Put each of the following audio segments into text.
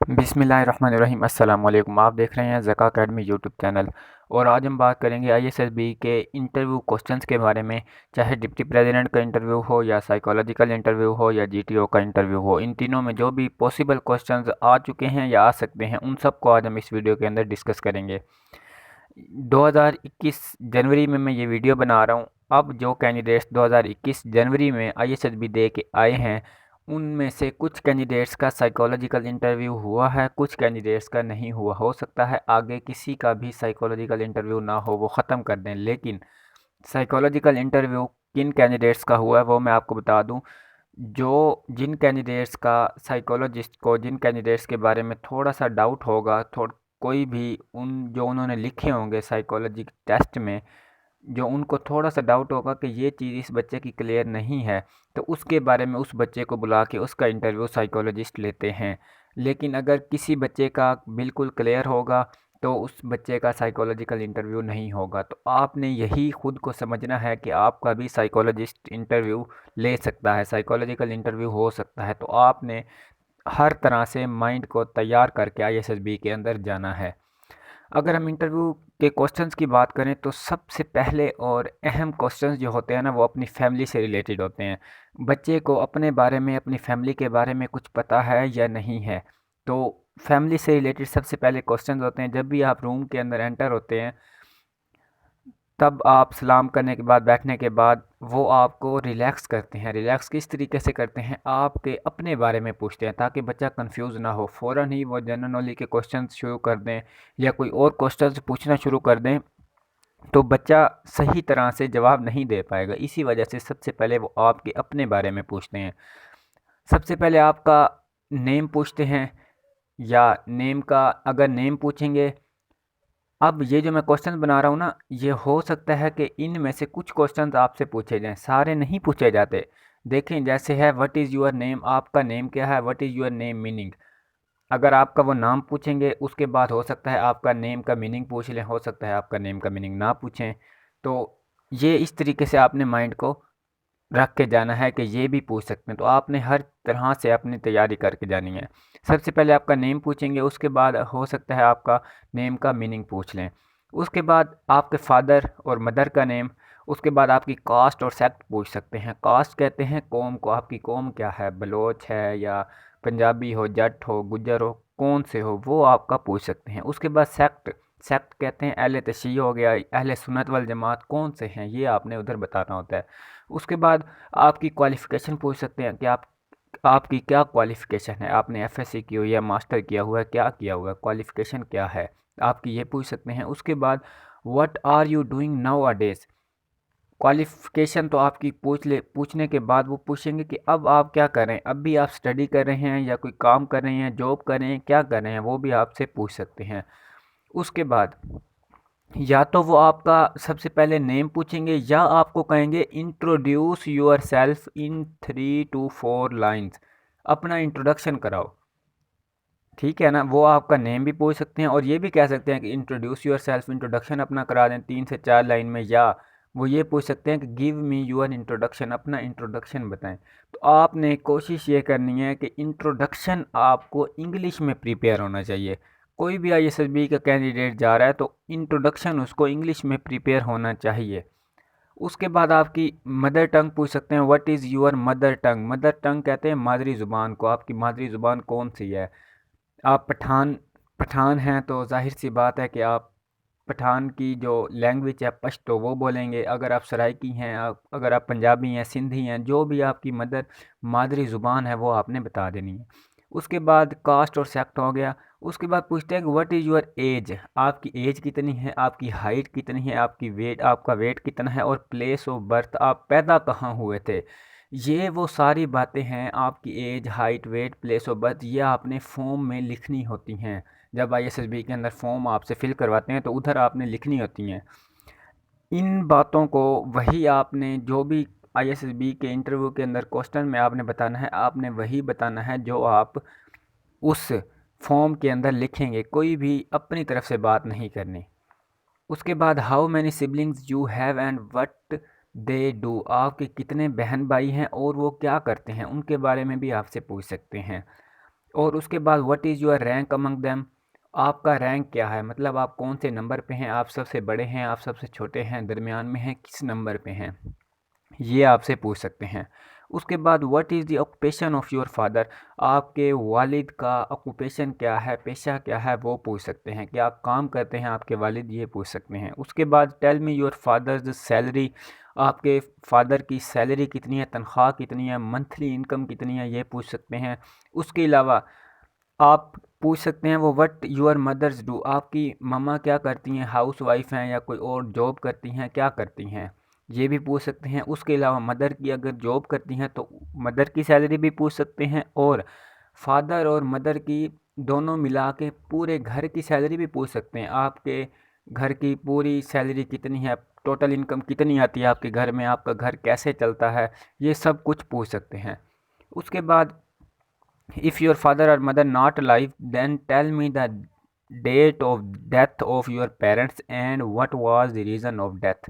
बिस्मिल्लाहिर्रहमानिर्रहीम अस्सलाम वालेकुम। आप देख रहे हैं ज़का अकेडमी यूट्यूब चैनल। और आज हम बात करेंगे आईएसएसबी के इंटरव्यू क्वेश्चंस के बारे में। चाहे डिप्टी प्रेसिडेंट का इंटरव्यू हो या साइकोलॉजिकल इंटरव्यू हो या जीटीओ का इंटरव्यू हो, इन तीनों में जो भी पॉसिबल क्वेश्चंस आ चुके हैं या आ सकते हैं, उन सब को आज हम इस वीडियो के अंदर डिस्कस करेंगे। 2021 जनवरी में मैं ये वीडियो बना रहा हूँ। अब जो कैंडिडेट्स 2021 जनवरी में आईएसएसबी दे के आए हैं, उनमें से कुछ कैंडिडेट्स का साइकोलॉजिकल इंटरव्यू हुआ है, कुछ कैंडिडेट्स का नहीं हुआ। हो सकता है आगे किसी का भी साइकोलॉजिकल इंटरव्यू ना हो, वो ख़त्म कर दें। लेकिन साइकोलॉजिकल इंटरव्यू किन कैंडिडेट्स का हुआ है वो मैं आपको बता दूं। जिन कैंडिडेट्स का साइकोलॉजिस्ट को, जिन कैंडिडेट्स के बारे में थोड़ा सा डाउट होगा, कोई भी जो उन्होंने लिखे होंगे साइकोलॉजी टेस्ट में, जो उनको थोड़ा सा डाउट होगा कि ये चीज़ इस बच्चे की क्लियर नहीं है, तो उसके बारे में उस बच्चे को बुला के उसका इंटरव्यू साइकोलॉजिस्ट लेते हैं। लेकिन अगर किसी बच्चे का बिल्कुल क्लियर होगा तो उस बच्चे का साइकोलॉजिकल इंटरव्यू नहीं होगा। तो आपने यही खुद को समझना है कि आपका भी साइकोलॉजिस्ट इंटरव्यू ले सकता है, साइकोलॉजिकल इंटरव्यू हो सकता है। तो आपने हर तरह से माइंड को तैयार करके आईएसएसबी के अंदर जाना है। अगर हम इंटरव्यू के क्वेश्चंस की बात करें तो सबसे पहले और अहम क्वेश्चंस जो होते हैं ना, वो अपनी फैमिली से रिलेटेड होते हैं। बच्चे को अपने बारे में, अपनी फैमिली के बारे में कुछ पता है या नहीं है। तो फैमिली से रिलेटेड सबसे पहले क्वेश्चंस होते हैं। जब भी आप रूम के अंदर एंटर होते हैं, तब आप सलाम करने के बाद, बैठने के बाद, वो आपको रिलैक्स करते हैं। रिलैक्स किस तरीके से करते हैं, आपके अपने बारे में पूछते हैं ताकि बच्चा कंफ्यूज ना हो। फ़ौरन ही वो जनरल नॉलेज के क्वेश्चंस शुरू कर दें या कोई और क्वेश्चंस पूछना शुरू कर दें तो बच्चा सही तरह से जवाब नहीं दे पाएगा। इसी वजह से सबसे पहले वो आपके अपने बारे में पूछते हैं। सबसे पहले आपका नेम पूछते हैं, या नेम का अगर नेम पूछेंगे। अब ये जो मैं क्वेश्चन बना रहा हूँ ना, ये हो सकता है कि इनमें से कुछ क्वेश्चंस आपसे पूछे जाएं, सारे नहीं पूछे जाते। देखें, जैसे है व्हाट इज़ योर नेम, आपका नेम क्या है, what is your name meaning. अगर आपका वो नाम पूछेंगे, उसके बाद हो सकता है आपका नेम का मीनिंग पूछ लें, हो सकता है आपका नेम का मीनिंग ना पूछें। तो ये इस तरीके से आपने माइंड को रख के जाना है कि ये भी पूछ सकते हैं। तो आपने हर तरह से अपनी तैयारी करके जानी है। सबसे पहले आपका नेम पूछेंगे, उसके बाद हो सकता है आपका नेम का मीनिंग पूछ लें। उसके बाद आपके फादर और मदर का नेम। उसके बाद आपकी कास्ट और सेक्ट पूछ सकते हैं। कास्ट कहते हैं कौम को, आपकी कौम क्या है, बलोच है या पंजाबी हो, जट हो, गुज्जर हो, कौन से हो, वो आपका पूछ सकते हैं। उसके बाद सेक्ट, सेक्ट कहते हैं अहले तशय्युह हो गया, अहले सुन्नत वल जमात कौन से हैं, ये आपने उधर बताना होता है। उसके बाद आपकी क्वालिफ़िकेशन पूछ सकते हैं कि आपकी क्या क्वालिफ़िकेशन है, आपने एफएससी की हुई है, मास्टर किया हुआ है, क्या किया हुआ है, क्वालिफ़िकेशन क्या है आपकी, ये पूछ सकते हैं। उसके बाद what are you doing nowadays. Qualification तो आपकी पूछने के बाद वो पूछेंगे कि अब आप क्या कर रहे हैं, अब भी आप स्टडी कर रहे हैं या कोई काम कर रहे हैं, जॉब कर रहे हैं, क्या कर रहे हैं, वो भी आपसे पूछ सकते हैं। उसके बाद या तो वो आपका सबसे पहले नेम पूछेंगे, या आपको कहेंगे introduce your self in 3 to 4 lines, अपना इंट्रोडक्शन कराओ। ठीक है ना, वो आपका नेम भी पूछ सकते हैं और ये भी कह सकते हैं कि इंट्रोड्यूस योर सेल्फ, इंट्रोडक्शन अपना करा दें 3 से 4 लाइन में। या वो ये पूछ सकते हैं कि गिव मी योर इंट्रोडक्शन, अपना इंट्रोडक्शन बताएं। तो आपने कोशिश ये करनी है कि इंट्रोडक्शन आपको इंग्लिश में प्रिपेयर होना चाहिए। कोई भी आईएसएसबी का कैंडिडेट जा रहा है तो इंट्रोडक्शन उसको इंग्लिश में प्रिपेयर होना चाहिए। उसके बाद आपकी मदर टंग पूछ सकते हैं, what is your mother tongue. Mother tongue कहते हैं मादरी ज़ुबान को, आपकी मादरी ज़ुबान कौन सी है। आप पठान पठान हैं तो जाहिर सी बात है कि आप पठान की जो लैंग्वेज है पश्तो, वो बोलेंगे। अगर आप सराइकी हैं, अगर आप पंजाबी हैं, सिंधी हैं, जो भी आपकी मादरी ज़ुबान है वो आपने बता देनी है। उसके बाद कास्ट और सेक्ट हो गया। उसके बाद पूछते हैं कि व्हाट इज़ योर एज, आपकी एज कितनी है, आपकी हाइट कितनी है, आपका वेट कितना है, और प्लेस ऑफ बर्थ, आप पैदा कहाँ हुए थे। ये वो सारी बातें हैं, आपकी age, height, weight, place of birth, ये आपने फॉर्म में लिखनी होती हैं। जब आईएसएसबी के अंदर फॉर्म आपसे फिल करवाते हैं तो उधर आपने लिखनी होती हैं इन बातों को। वही आपने जो भी आईएसएसबी के इंटरव्यू के अंदर क्वेश्चन में आपने बताना है, आपने वही बताना है जो आप उस फॉर्म के अंदर लिखेंगे। कोई भी अपनी तरफ से बात नहीं करनी। उसके बाद how many siblings you have and what they do, आपके कितने बहन भाई हैं और वो क्या करते हैं, उनके बारे में भी आपसे पूछ सकते हैं। और उसके बाद what is your rank among them, आपका रैंक क्या है, मतलब आप कौन से नंबर पे हैं, आप सबसे बड़े हैं, आप सबसे छोटे हैं, दरमियान में हैं, किस नंबर पे हैं, ये आपसे पूछ सकते हैं। उसके बाद what is the occupation of your father, आपके वालिद का ऑक्यूपेशन क्या है, पेशा क्या है, वो पूछ सकते हैं, क्या काम करते हैं आपके वालिद, ये पूछ सकते हैं। उसके बाद tell me your father's salary, आपके फादर की सैलरी कितनी है, तनख्वाह कितनी है, मंथली इनकम कितनी है, ये पूछ सकते हैं। उसके अलावा आप पूछ सकते हैं वो व्हाट योर मदर्स डू, आपकी मम्मा क्या करती हैं, हाउस वाइफ हैं या कोई और जॉब करती हैं, क्या करती हैं, ये भी पूछ सकते हैं। उसके अलावा मदर की अगर जॉब करती हैं तो मदर की सैलरी भी पूछ सकते हैं, और फादर और मदर की दोनों मिला के पूरे घर की सैलरी भी पूछ सकते हैं। आपके घर की पूरी सैलरी कितनी है, टोटल इनकम कितनी आती है आपके घर में, आपका घर कैसे चलता है, ये सब कुछ पूछ सकते हैं। उसके बाद if your father or mother not alive, then tell me the date of death of your parents and what was the reason of death।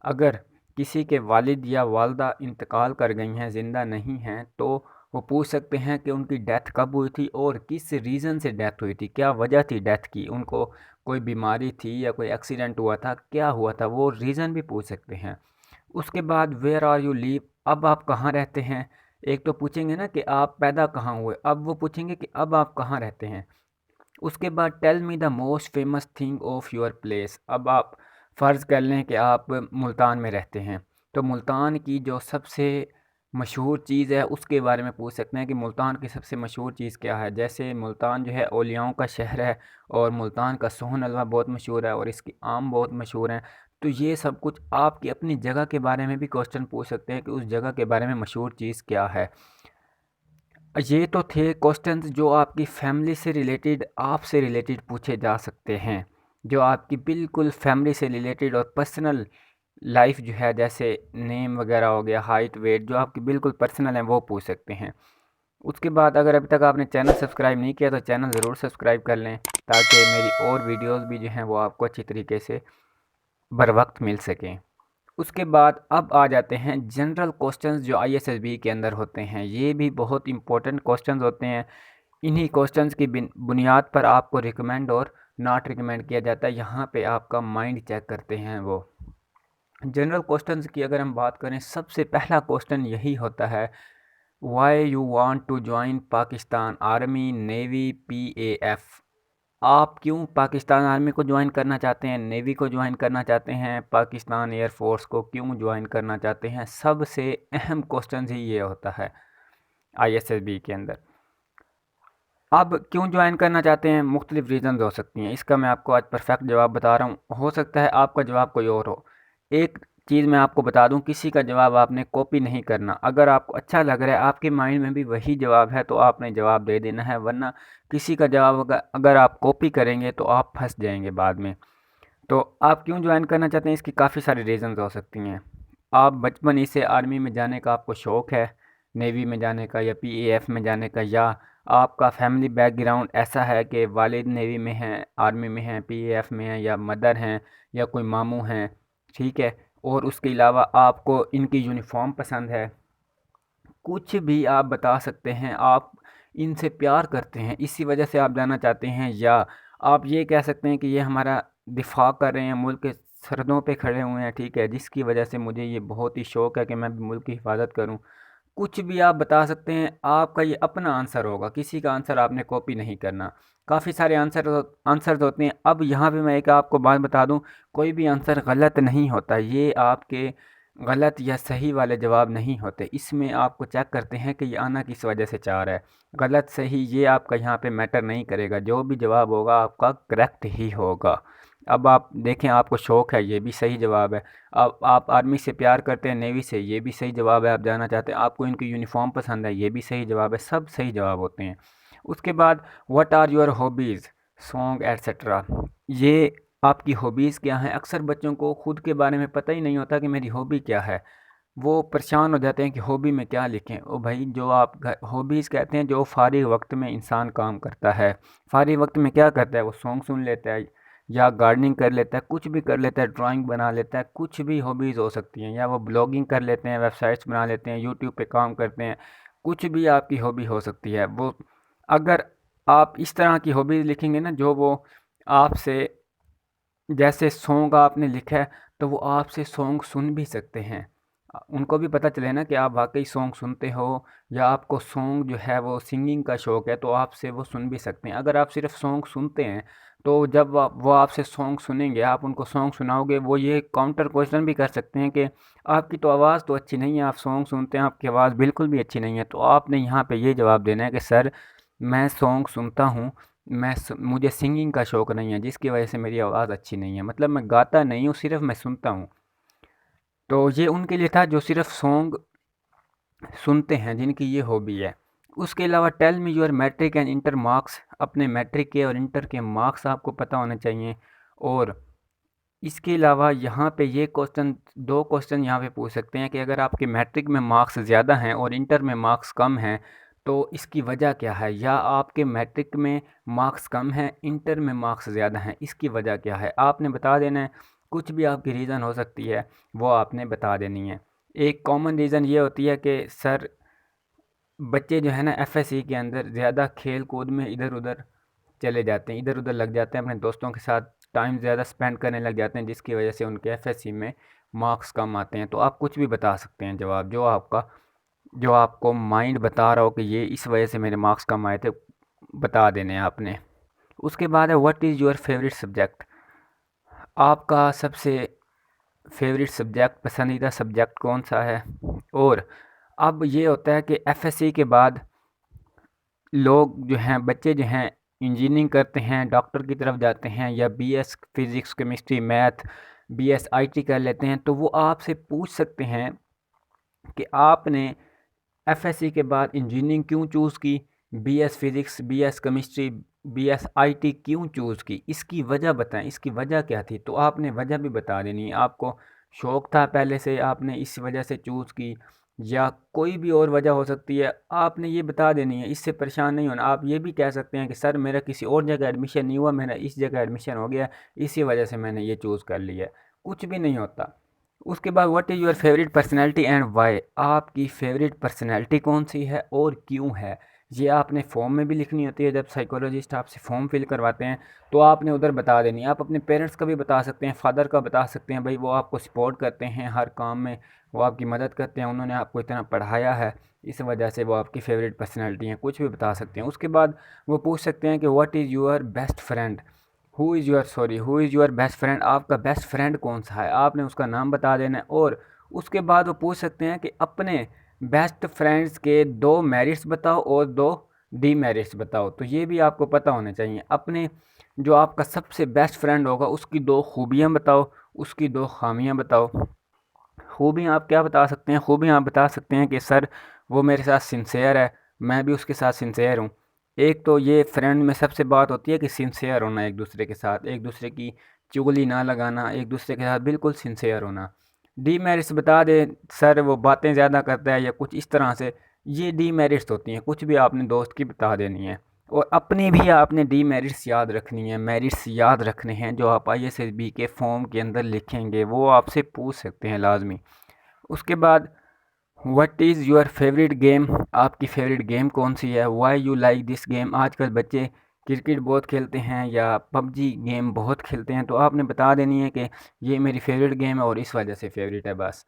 अगर किसी के वालिद या वालदा इंतकाल कर गई हैं, ज़िंदा नहीं हैं, तो वो पूछ सकते हैं कि उनकी डेथ कब हुई थी और किस रीज़न से डेथ हुई थी, क्या वजह थी डेथ की, उनको कोई बीमारी थी या कोई एक्सीडेंट हुआ था, क्या हुआ था, वो रीज़न भी पूछ सकते हैं। उसके बाद वेयर आर यू लिव, अब आप कहाँ रहते हैं। एक तो पूछेंगे ना कि आप पैदा कहाँ हुए, अब वो पूछेंगे कि अब आप कहाँ रहते हैं। उसके बाद tell me the most famous thing of your place, अब आप फ़र्ज़ कर लें कि आप मुल्तान में रहते हैं, तो मुल्तान की जो सबसे मशहूर चीज़ है उसके बारे में पूछ सकते हैं कि मुल्तान की सबसे मशहूर चीज़ क्या है। जैसे मुल्तान जो है औलियाओं का शहर है और मुल्तान का सोहन हलवा बहुत मशहूर है और इसकी आम बहुत मशहूर हैं। तो ये सब कुछ आपकी अपनी जगह के बारे में भी क्वेश्चन पूछ सकते हैं कि उस जगह के बारे में मशहूर चीज़ क्या है। ये तो थे क्वेश्चंस जो आपकी फैमिली से रिलेटेड, आपसे रिलेटेड पूछे जा सकते हैं, जो आपकी बिल्कुल फैमिली से रिलेटेड और पर्सनल लाइफ जो है, जैसे नेम वगैरह हो गया, हाइट वेट, जो आपकी बिल्कुल पर्सनल हैं वो पूछ सकते हैं। उसके बाद अगर अभी तक आपने चैनल सब्सक्राइब नहीं किया तो चैनल ज़रूर सब्सक्राइब कर लें, ताकि मेरी और वीडियोस भी जो हैं वो आपको अच्छी तरीके से बर वक्त मिल सकें। उसके बाद अब आ जाते हैं जनरल क्वेश्चंस जो आईएसएसबी के अंदर होते हैं। ये भी बहुत इंपॉर्टेंट क्वेश्चंस होते हैं। इन्हीं क्वेश्चंस की बुनियाद पर आपको रिकमेंड और नॉट रिकमेंड किया जाता है। यहाँ पे आपका माइंड चेक करते हैं वो। जनरल क्वेश्चंस की अगर हम बात करें, सबसे पहला क्वेश्चन यही होता है, why you want to join Pakistan army navy PAF, आप क्यों पाकिस्तान आर्मी को ज्वाइन करना चाहते हैं, नेवी को ज्वाइन करना चाहते हैं, पाकिस्तान एयरफोर्स को क्यों ज्वाइन करना चाहते हैं। सबसे अहम क्वेश्चन ही ये होता है आईएसएसबी के अंदर। अब क्यों ज्वाइन करना चाहते हैं, मुख्तलिफ रीज़न्स हो सकती हैं, इसका मैं आपको आज परफेक्ट जवाब बता रहा हूँ। हो सकता है आपका जवाब कोई और हो। एक चीज़ मैं आपको बता दूं, किसी का जवाब आपने कॉपी नहीं करना। अगर आपको अच्छा लग रहा है, आपके माइंड में भी वही जवाब है, तो आपने जवाब दे देना है, वरना किसी का जवाब अगर आप कॉपी करेंगे तो आप फंस जाएंगे बाद में। तो आप क्यों ज्वाइन करना चाहते हैं, इसकी काफ़ी सारी रीज़न्स हो सकती हैं। आप बचपन ही से आर्मी में जाने का आपको शौक़ है, नेवी में जाने का या पीएएफ में जाने का, या आपका फैमिली बैकग्राउंड ऐसा है कि वालिद नेवी में हैं, आर्मी में हैं, पीएएफ में हैं, या मदर हैं या कोई मामू हैं, ठीक है। और उसके अलावा आपको इनकी यूनिफॉर्म पसंद है, कुछ भी आप बता सकते हैं। आप इनसे प्यार करते हैं, इसी वजह से आप जाना चाहते हैं, या आप ये कह सकते हैं कि ये हमारा दिफा कर रहे हैं, मुल्क के सरहदों पे खड़े हुए हैं, ठीक है, जिसकी वजह से मुझे ये बहुत ही शौक़ है कि मैं भी मुल्क की हिफाजत करूं। कुछ भी आप बता सकते हैं, आपका ये अपना आंसर होगा, किसी का आंसर आपने कॉपी नहीं करना। काफ़ी सारे आंसर्स होते हैं। अब यहाँ पे मैं एक आपको बात बता दूं, कोई भी आंसर गलत नहीं होता, ये आपके गलत या सही वाले जवाब नहीं होते। इसमें आपको चेक करते हैं कि ये आना किस वजह से चाह रहा है। गलत सही ये आपका यहाँ पे मैटर नहीं करेगा, जो भी जवाब होगा आपका करेक्ट ही होगा। अब आप देखें, आपको शौक़ है, ये भी सही जवाब है। अब आप आर्मी से प्यार करते हैं, नेवी से, ये भी सही जवाब है, आप जाना चाहते हैं। आपको इनकी यूनिफॉर्म पसंद है, ये भी सही जवाब है, सब सही जवाब होते हैं। उसके बाद what are your hobbies, song etcetera, ये आपकी हॉबीज़ क्या हैं। अक्सर बच्चों को खुद के बारे में पता ही नहीं होता कि मेरी हॉबी क्या है। वो परेशान हो जाते हैं कि हॉबी में क्या लिखें। ओ भाई, जो आप हॉबीज़ कहते हैं, जो फारिग वक्त में इंसान काम करता है, फारिग वक्त में क्या करता है, वो सॉन्ग सुन लेता है या गार्डनिंग कर लेता है, कुछ भी कर लेता है, ड्राइंग बना लेता है, कुछ भी हॉबीज़ हो सकती हैं। या वो ब्लॉगिंग कर लेते हैं, वेबसाइट्स बना लेते हैं, यूट्यूब पे काम करते हैं, कुछ भी आपकी हॉबी हो सकती है। वो अगर आप इस तरह की हॉबीज़ लिखेंगे ना, जो वो आपसे, जैसे सॉन्ग आपने लिखा है तो वो आपसे सॉन्ग सुन भी सकते हैं। उनको भी पता चले ना कि आप वाक़ई सॉन्ग सुनते हो, या आपको सॉन्ग जो है वो सिंगिंग का शौक है, तो आपसे वो सुन भी सकते हैं। अगर आप सिर्फ़ सॉन्ग सुनते हैं, तो जब वो आपसे सॉन्ग सुनेंगे, आप उनको सॉन्ग सुनाओगे, वो ये काउंटर क्वेश्चन भी कर सकते हैं कि आपकी तो आवाज़ तो अच्छी नहीं है, आप सॉन्ग सुनते हैं, आपकी आवाज़ बिल्कुल भी अच्छी नहीं है। तो आपने यहाँ पे ये जवाब देना है कि सर, मैं सॉन्ग सुनता हूँ, मुझे सिंगिंग का शौक़ नहीं है, जिसकी वजह से मेरी आवाज़ अच्छी नहीं है। मतलब मैं गाता नहीं हूँ, सिर्फ़ मैं सुनता हूँ। तो ये उनके लिए था जो सिर्फ़ सॉन्ग सुनते हैं, जिनकी ये हॉबी है। उसके अलावा tell me your matric and inter marks, अपने मैट्रिक के और इंटर के मार्क्स आपको पता होने चाहिए। और इसके अलावा यहाँ पे ये क्वेश्चन, 2 क्वेश्चन यहाँ पे पूछ सकते हैं कि अगर आपके मैट्रिक में मार्क्स ज़्यादा हैं और इंटर में मार्क्स कम हैं, तो इसकी वजह क्या है? या आपके मैट्रिक में मार्क्स कम हैं, इंटर में मार्क्स ज़्यादा हैं, इसकी वजह क्या है? आपने बता देना है। कुछ भी आपकी रीज़न हो सकती है, वो आपने बता देनी है। एक कॉमन रीज़न ये होती है कि सर, बच्चे जो है ना एफएससी के अंदर ज़्यादा खेल कूद में इधर-उधर चले जाते हैं, इधर-उधर लग जाते हैं, अपने दोस्तों के साथ टाइम ज़्यादा स्पेंड करने लग जाते हैं, जिसकी वजह से उनके एफएससी में मार्क्स कम आते हैं। तो आप कुछ भी बता सकते हैं जवाब, जो आपको माइंड बता रहा हो कि ये इस वजह से मेरे मार्क्स कम आए थे, बता देने हैं आपने। उसके बाद है what is your favourite subject, आपका सबसे फेवरेट सब्जेक्ट, पसंदीदा सब्जेक्ट कौन सा है। और अब ये होता है कि एफएससी के बाद लोग जो हैं, बच्चे जो हैं, इंजीनियरिंग करते हैं, डॉक्टर की तरफ जाते हैं, या BS physics, chemistry, math, BS IT कर लेते हैं। तो वो आपसे पूछ सकते हैं कि आपने एफएससी के बाद इंजीनियरिंग क्यों चूज़ की, BS physics, BS chemistry, BS IT क्यों चूज़ की, इसकी वजह बताएं, इसकी वजह क्या थी। तो आपने वजह भी बता देनी है। आपको शौक़ था पहले से, आपने इस वजह से चूज़ की, या कोई भी और वजह हो सकती है, आपने ये बता देनी है। इससे परेशान नहीं होना। आप ये भी कह सकते हैं कि सर, मेरा किसी और जगह एडमिशन नहीं हुआ, मेरा इस जगह एडमिशन हो गया, इसी वजह से मैंने ये चूज़ कर लिया। कुछ भी नहीं होता। उसके बाद what is your favourite personality and why, आपकी फेवरेट पर्सनैलिटी कौन सी है और क्यों है। ये आपने फॉर्म में भी लिखनी होती है। जब साइकोलॉजिस्ट आपसे फॉर्म फिल करवाते हैं, तो आपने उधर बता देनी है। आप अपने पेरेंट्स का भी बता सकते हैं, फादर का बता सकते हैं, भाई वो आपको सपोर्ट करते हैं हर काम में, वो आपकी मदद करते हैं, उन्होंने आपको इतना पढ़ाया है, इस वजह से वो आपकी फेवरेट पर्सनैलिटी हैं। कुछ भी बता सकते हैं। उसके बाद वो पूछ सकते हैं कि what is your best friend, who is your best friend, आपका बेस्ट फ्रेंड कौन सा है, आपने उसका नाम बता देना है। और उसके बाद वो पूछ सकते हैं कि अपने बेस्ट फ्रेंड्स के 2 मेरिट्स बताओ और 2 डीमेरिट्स बताओ। तो ये भी आपको पता होने चाहिए। अपने जो आपका सबसे बेस्ट फ्रेंड होगा, उसकी 2 खूबियाँ बताओ, उसकी 2 ख़ामियाँ बताओ। खूबियाँ आप क्या बता सकते हैं? खूबियाँ आप बता सकते हैं कि सर, वो मेरे साथ सिंसियर है, मैं भी उसके साथ सिंसियर हूँ। एक तो ये फ्रेंड में सबसे बात होती है कि सिंसियर होना एक दूसरे के साथ, एक दूसरे की चुगली ना लगाना, एक दूसरे के साथ बिल्कुल सिंसियर होना। डीमेरिट्स बता दें, सर वो बातें ज़्यादा करता है, या कुछ इस तरह से, ये डीमेरिट्स होती हैं। कुछ भी आपने दोस्त की बता देनी है। और अपनी भी आपने डीमेरिट्स याद रखनी है, मेरिट्स याद रखने हैं, जो आप आईएसएसबी के फॉर्म के अंदर लिखेंगे, वो आपसे पूछ सकते हैं लाजमी। उसके बाद what is your favourite game, आपकी फेवरेट गेम कौन सी है, why you like this game. आजकल बच्चे क्रिकेट बहुत खेलते हैं या पबजी गेम बहुत खेलते हैं, तो आपने बता देनी है कि ये मेरी फेवरेट गेम है और इस वजह से फेवरेट है, बस।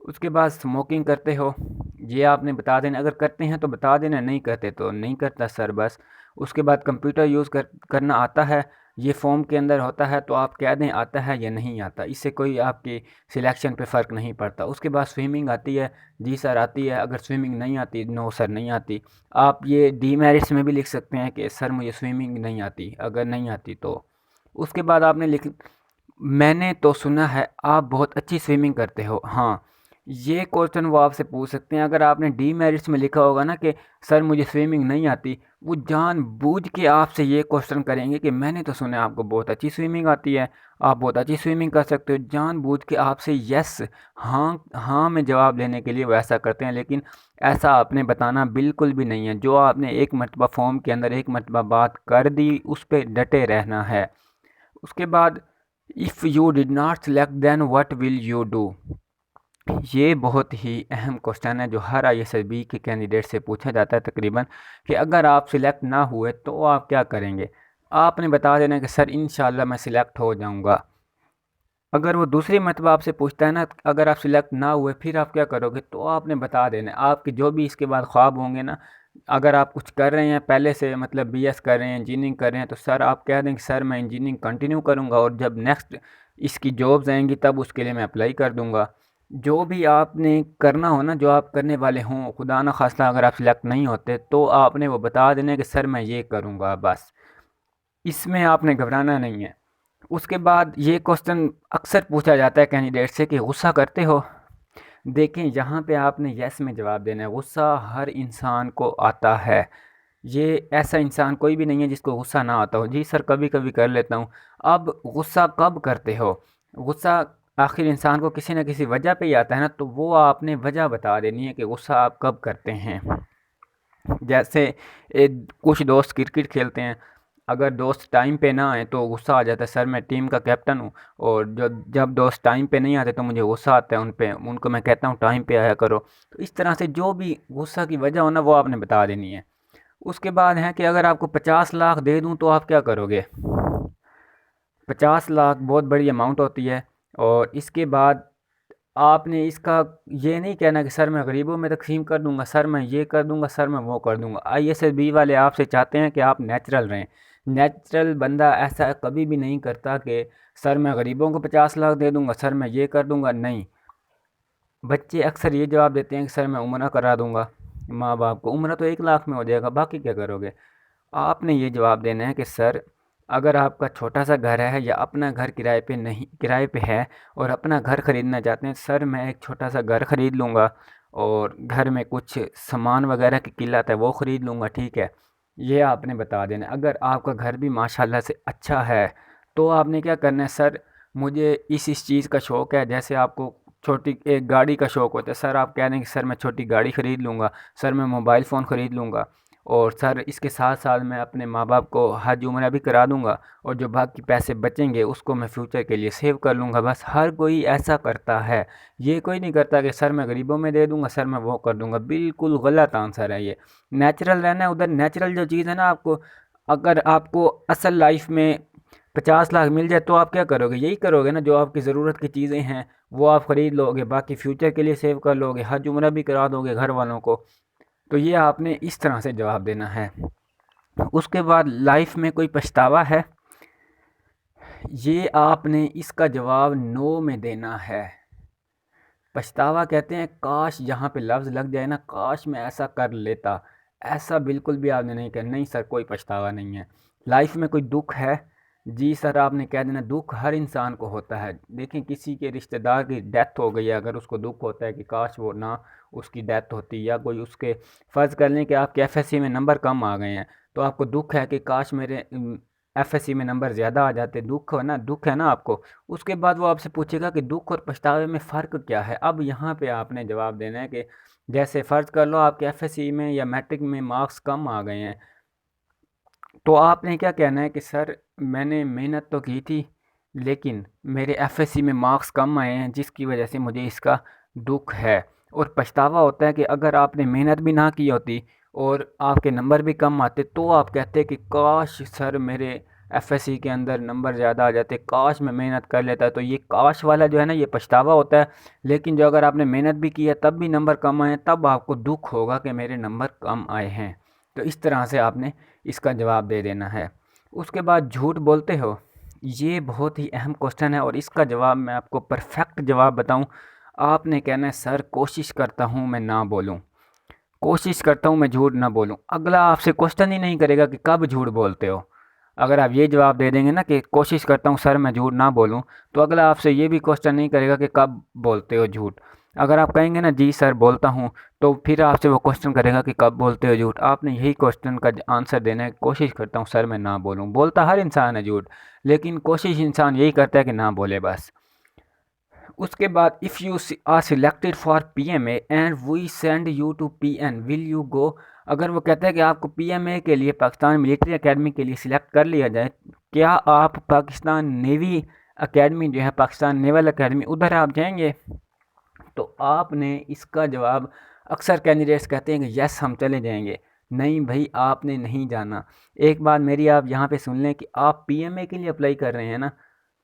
उसके बाद स्मोकिंग करते हो, ये आपने बता देना। अगर करते हैं तो बता देना, नहीं करते तो नहीं करता सर, बस। उसके बाद कंप्यूटर यूज़ करना आता है, ये फॉर्म के अंदर होता है, तो आप कह दें आता है या नहीं आता। इससे कोई आपकी सिलेक्शन पे फ़र्क नहीं पड़ता। उसके बाद स्विमिंग आती है, जी सर आती है। अगर स्विमिंग नहीं आती, नो सर नहीं आती। आप ये डीमेरिट्स में भी लिख सकते हैं कि सर, मुझे स्विमिंग नहीं आती, अगर नहीं आती तो। उसके बाद आपने लिख, मैंने तो सुना है आप बहुत अच्छी स्विमिंग करते हो। हाँ, ये क्वेश्चन वो आपसे पूछ सकते हैं। अगर आपने डीमेरिट्स में लिखा होगा ना कि सर, मुझे स्विमिंग नहीं आती, वो जानबूझ के आपसे ये क्वेश्चन करेंगे कि मैंने तो सुना है आपको बहुत अच्छी स्विमिंग आती है, आप बहुत अच्छी स्विमिंग कर सकते हो। जानबूझ के आपसे यस, हाँ हाँ में जवाब लेने के लिए वो ऐसा करते हैं। लेकिन ऐसा आपने बताना बिल्कुल भी नहीं है। जो आपने एक मरतबा फॉर्म के अंदर एक मरतबा बात कर दी, उस पर डटे रहना है। उसके बाद if you did not select then what will you do, ये बहुत ही अहम क्वेश्चन है जो हर आईएसएसबी के कैंडिडेट से पूछा जाता है तकरीबन, कि अगर आप सिलेक्ट ना हुए तो आप क्या करेंगे। आपने बता देना कि सर इंशाल्लाह मैं सिलेक्ट हो जाऊंगा। अगर वो दूसरी मरतबा आपसे पूछता है ना, अगर आप सिलेक्ट ना हुए फिर आप क्या करोगे, तो आपने बता देना आपके जो भी इसके बाद ख्वाब होंगे ना। अगर आप कुछ कर रहे हैं पहले से, मतलब बीएस कर रहे हैं, इंजीनियरिंग कर रहे हैं, तो सर आप कह दें कि सर मैं इंजीनियरिंग कंटिन्यू करूंगा और जब नेक्स्ट इसकी जॉब्स आएंगी तब उसके लिए मैं अप्लाई कर दूंगा। जो भी आपने करना हो ना, जो आप करने वाले हों, खुदा ना खास्ता अगर आप सिलेक्ट नहीं होते तो आपने वो बता देना कि सर मैं ये करूँगा बस। इसमें आपने घबराना नहीं है। उसके बाद ये क्वेश्चन अक्सर पूछा जाता है कैंडिडेट से कि गुस्सा करते हो। देखें यहाँ पे आपने यस में जवाब देना है। गुस्सा हर इंसान को आता है। ये ऐसा इंसान कोई भी नहीं है जिसको गुस्सा ना आता हो। जी सर कभी कभी कर लेता हूँ। अब गुस्सा कब करते हो? गुस्सा आखिर इंसान को किसी न किसी वजह पे ही आता है ना, तो वो आपने वजह बता देनी है कि गुस्सा आप कब करते हैं। जैसे कुछ दोस्त क्रिकेट खेलते हैं, अगर दोस्त टाइम पे ना आए तो गुस्सा आ जाता है, सर मैं टीम का कैप्टन हूँ और जब जब दोस्त टाइम पे नहीं आते तो मुझे गुस्सा आता है उन पे, उनको मैं कहता हूँ टाइम पे आया करो। तो इस तरह से जो भी गुस्सा की वजह हो ना वो आपने बता देनी है। उसके बाद है कि अगर आपको 50 लाख दे दूँ तो आप क्या करोगे। 50 लाख बहुत बड़ी अमाउंट होती है। और इसके बाद आपने इसका ये नहीं कहना कि सर मैं गरीबों में तकसीम कर दूंगा, सर मैं ये कर दूंगा, सर मैं वो कर दूंगा। आईएसएसबी वाले आपसे चाहते हैं कि आप नेचुरल रहें। नेचुरल बंदा ऐसा कभी भी नहीं करता कि सर मैं गरीबों को 50 लाख दे दूंगा, सर मैं ये कर दूंगा। नहीं, बच्चे अक्सर ये जवाब देते हैं कि सर मैं उम्रा करा दूंगा। माँ बाप को उम्रा तो 1 लाख में हो जाएगा, बाकी क्या करोगे। आपने ये जवाब देना है कि सर अगर आपका छोटा सा घर है या अपना घर किराए पे नहीं, किराए पे है और अपना घर ख़रीदना चाहते हैं, सर मैं एक छोटा सा घर ख़रीद लूँगा और घर में कुछ सामान वगैरह की किल्लत है वो ख़रीद लूँगा, ठीक है। ये आपने बता देना। अगर आपका घर भी माशाल्लाह से अच्छा है तो आपने क्या करना है, सर मुझे इस चीज़ का शौक़ है। जैसे आपको छोटी एक गाड़ी का शौक़ होता है, सर आप कह दें कि सर मैं छोटी गाड़ी ख़रीद लूँगा, सर मैं मोबाइल फ़ोन ख़रीद लूँगा और सर इसके साथ साथ मैं अपने माँ बाप को हज उम्रा भी करा दूंगा और जो बाकी पैसे बचेंगे उसको मैं फ्यूचर के लिए सेव कर लूँगा। बस हर कोई ऐसा करता है। ये कोई नहीं करता कि सर मैं गरीबों में दे दूंगा, सर मैं वो कर दूंगा। बिल्कुल गलत आंसर है ये। नेचुरल रहना है। उधर नेचुरल जो चीज़ है ना, आपको अगर आपको असल लाइफ में 50 लाख मिल जाए तो आप क्या करोगे, यही करोगे ना, जो आपकी ज़रूरत की चीज़ें हैं वो आप ख़रीद लोगे, बाकी फ्यूचर के लिए सेव कर लोगे, हज उम्रा भी करा दोगे घर वालों को। तो ये आपने इस तरह से जवाब देना है। उसके बाद लाइफ में कोई पछतावा है, ये आपने इसका जवाब नो में देना है। पछतावा कहते हैं काश, यहाँ पे लफ्ज़ लग जाए ना, काश मैं ऐसा कर लेता। ऐसा बिल्कुल भी आपने नहीं कहना। नहीं सर कोई पछतावा नहीं है। लाइफ में कोई दुख है, जी सर आपने कह देना दुख हर इंसान को होता है। देखें किसी के रिश्तेदार की डेथ हो गई है, अगर उसको दुख होता है कि काश वो ना उसकी डेथ होती, या कोई उसके फ़र्ज़ कर लें कि आपके एफएससी में नंबर कम आ गए हैं तो आपको दुख है कि काश मेरे एफएससी में नंबर ज़्यादा आ जाते। दुख है ना, दुख है ना आपको। उसके बाद वो आपसे पूछेगा कि दुख और पछतावे में फ़र्क क्या है। अब यहाँ पे आपने जवाब देना है कि जैसे फ़र्ज़ कर लो आपके एफएससी में या मैट्रिक में मार्क्स कम आ गए हैं, तो आपने क्या कहना है कि सर मैंने मेहनत तो की थी लेकिन मेरे एफएससी में मार्क्स कम आए हैं जिसकी वजह से मुझे इसका दुख है। और पछतावा होता है कि अगर आपने मेहनत भी ना की होती और आपके नंबर भी कम आते तो आप कहते कि काश सर मेरे एफएससी के अंदर नंबर ज़्यादा आ जाते, काश मैं मेहनत कर लेता। तो ये काश वाला जो है ना, ये पछतावा होता है। लेकिन जो अगर आपने मेहनत भी की है तब भी नंबर कम आए तब आपको दुख होगा कि मेरे नंबर कम आए हैं। तो इस तरह से आपने इसका जवाब दे देना है। उसके बाद झूठ बोलते हो, ये बहुत ही अहम क्वेश्चन है और इसका जवाब मैं आपको परफेक्ट जवाब बताऊं। आपने कहना है सर कोशिश करता हूं मैं ना बोलूं, कोशिश करता हूं मैं झूठ ना बोलूं। अगला आपसे क्वेश्चन ही नहीं करेगा कि कब झूठ बोलते हो। अगर आप ये जवाब दे देंगे ना कि कोशिश करता हूँ सर मैं झूठ ना बोलूँ, तो अगला आपसे ये भी क्वेश्चन नहीं करेगा कि कब बोलते हो झूठ। अगर आप कहेंगे ना जी सर बोलता हूँ, तो फिर आपसे वो क्वेश्चन करेगा कि कब बोलते हो झूठ। आपने यही क्वेश्चन का आंसर देना है, कोशिश करता हूँ सर मैं ना बोलूँ। बोलता हर इंसान है झूठ, लेकिन कोशिश इंसान यही करता है कि ना बोले बस। उसके बाद if you are selected for PMA and we send you to PN will you go. अगर वो कहता है कि आपको पीएमए के लिए, पाकिस्तान मिलिट्री एकेडमी के लिए सिलेक्ट कर लिया जाए, क्या आप पाकिस्तान नेवी एकेडमी जो है, पाकिस्तान नेवल एकेडमी, उधर आप जाएंगे। तो आपने इसका जवाब, अक्सर कैंडिडेट्स कहते हैं कि यस हम चले जाएंगे। नहीं भाई, आपने नहीं जाना। एक बात मेरी आप यहाँ पे सुन लें कि आप पीएमए के लिए अप्लाई कर रहे हैं ना,